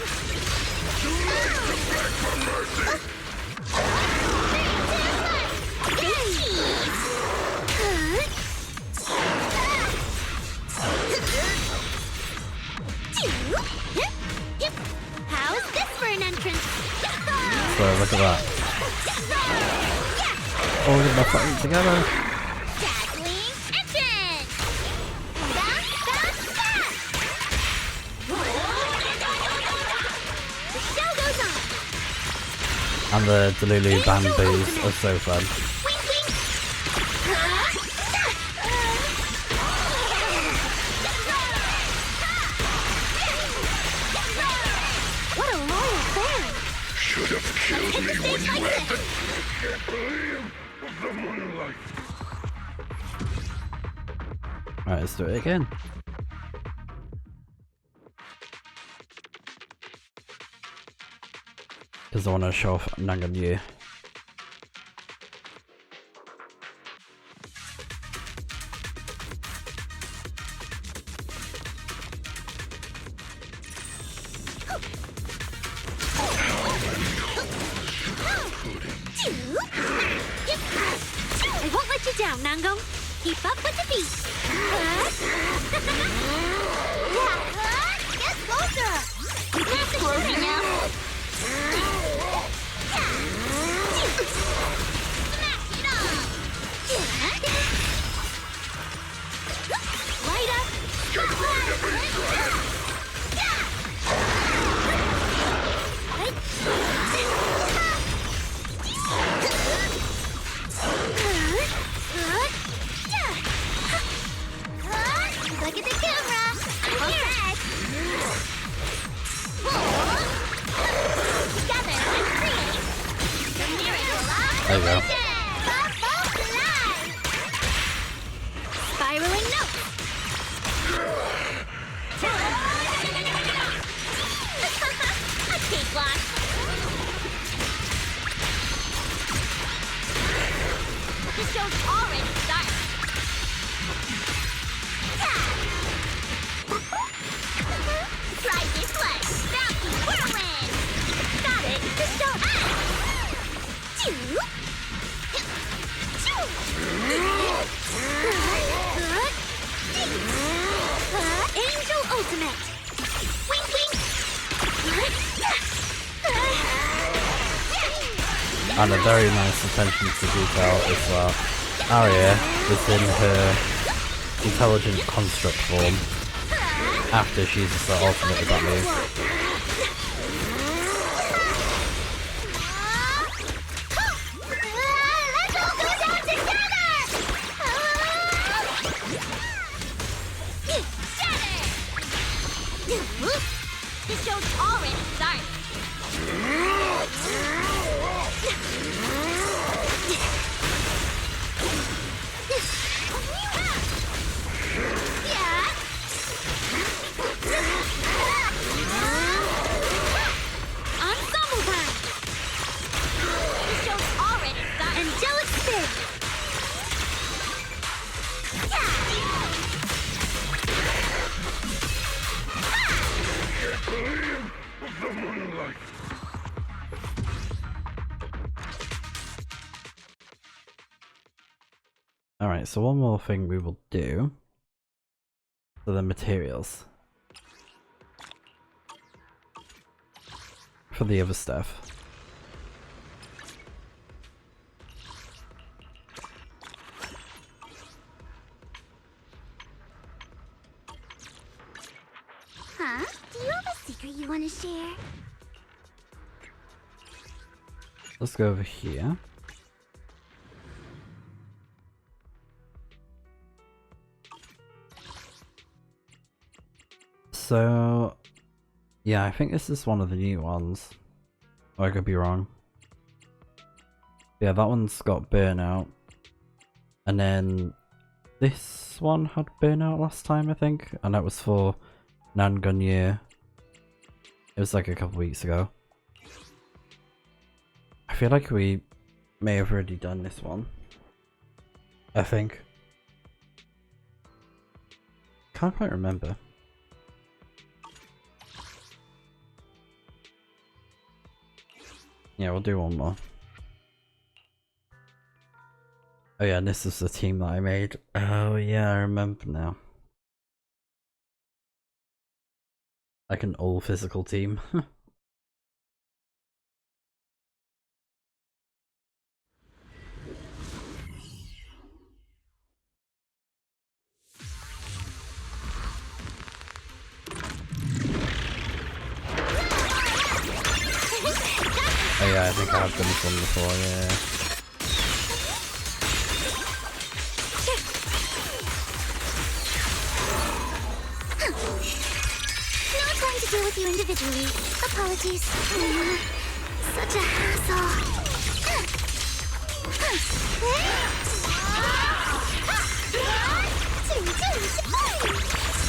How's this for an entrance? So look at that. All of them fighting together. Dazzling entrance! Bounce, bounce, bounce! The show goes on! And the Delulu bamboos are so fun. Wink, wink! What a loyal fan! Should have killed me when you had the... Can't believe someone like... Alright, let's do it again. Because I want to show off Nangamyu. I won't let you down, Nango. Keep up with the beat. Get closer. You got the right now. Smash it off. Light up. Get ready to be tried. Look at the camera. Okay. Together, let's create the miracle of There you go. spiraling note. A cakewalk. The show's already started. and a very nice attention to detail as well. Arya was in her intelligent construct form after she uses her ultimate with that move. This show's already started. Ensemble time. This show's already started. Angelic spin. Alright, so one more thing we will do for the materials. For the other stuff. Huh? Do you have a secret you want to share? Let's go over here. So, yeah, I think this is one of the new ones. Or I could be wrong. Yeah, that one's got burnout. And then this one had burnout last time, I think. And that was for Nangunye. It was like a couple weeks ago. I feel like we may have already done this one. I think. Can't quite remember. Yeah, we'll do one more. Oh yeah, and this is the team that I made. Oh yeah, I remember now. Like an all physical team. Oh yeah, I think I have done this one before, yeah. No time to deal with you individually. Apologies. Such a hassle.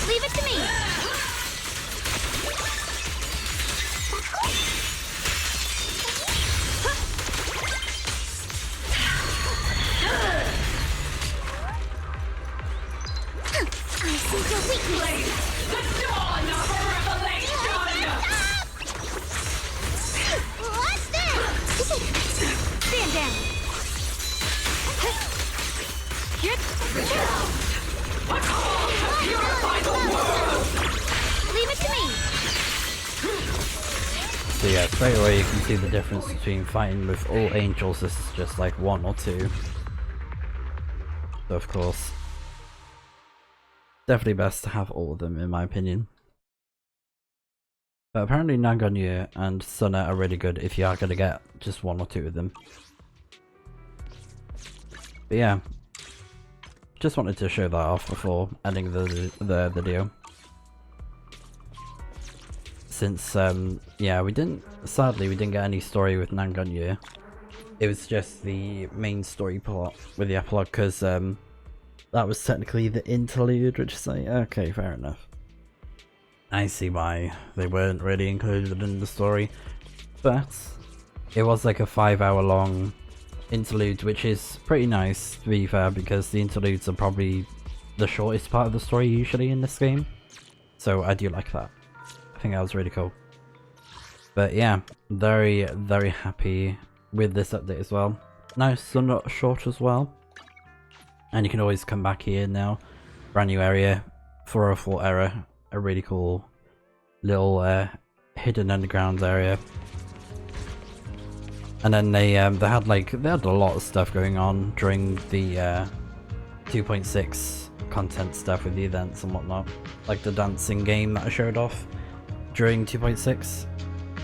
Leave it to me. I see your weakness. The dawn of a revelation! What's this? Stand down. A call to purify the world! Leave it to me. So yeah, straight away you can see the difference between fighting with all angels. This is just like one or two. So of course, definitely best to have all of them in my opinion. But apparently Nangunye and Sunna are really good if you are going to get just one or two of them. But yeah, just wanted to show that off before ending the video. Since yeah, sadly we didn't get any story with Nangunye. It was just the main story part with the epilogue, because that was technically the interlude, which is like, okay, fair enough. I see why they weren't really included in the story, but it was like a 5-hour long interlude, which is pretty nice to be fair, because the interludes are probably the shortest part of the story usually in this game. So I do like that. I think that was really cool. But yeah, very, very happy with this update as well. Nice, somewhat short as well. And you can always come back here now. Brand new area, 404 error, a really cool little hidden underground area. And then they had a lot of stuff going on during the 2.6 content stuff with the events and whatnot, like the dancing game that I showed off during 2.6,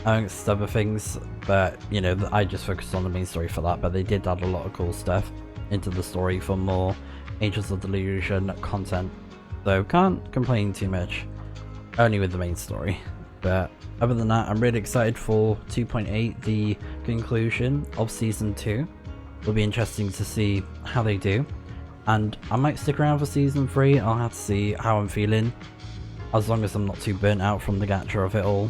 amongst other things. But you know, I just focused on the main story for that. But they did add a lot of cool stuff into the story for more Angels of Delusion content, so can't complain too much, only with the main story. But other than that, I'm really excited for 2.8, the conclusion of Season 2. It'll be interesting to see how they do. And I might stick around for Season 3, I'll have to see how I'm feeling. As long as I'm not too burnt out from the gacha of it all.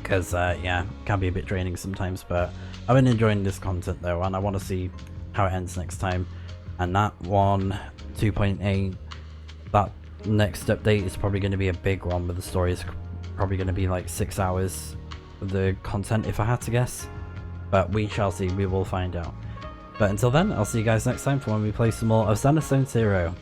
Because, yeah, it can be a bit draining sometimes, but I've been enjoying this content though, and I want to see how it ends next time. And that one, 2.8, that next update is probably going to be a big one, with the story is probably going to be like 6 hours of the content if I had to guess. But we shall see, we will find out. But until then, I'll see you guys next time for when we play some more of Zenless Zero.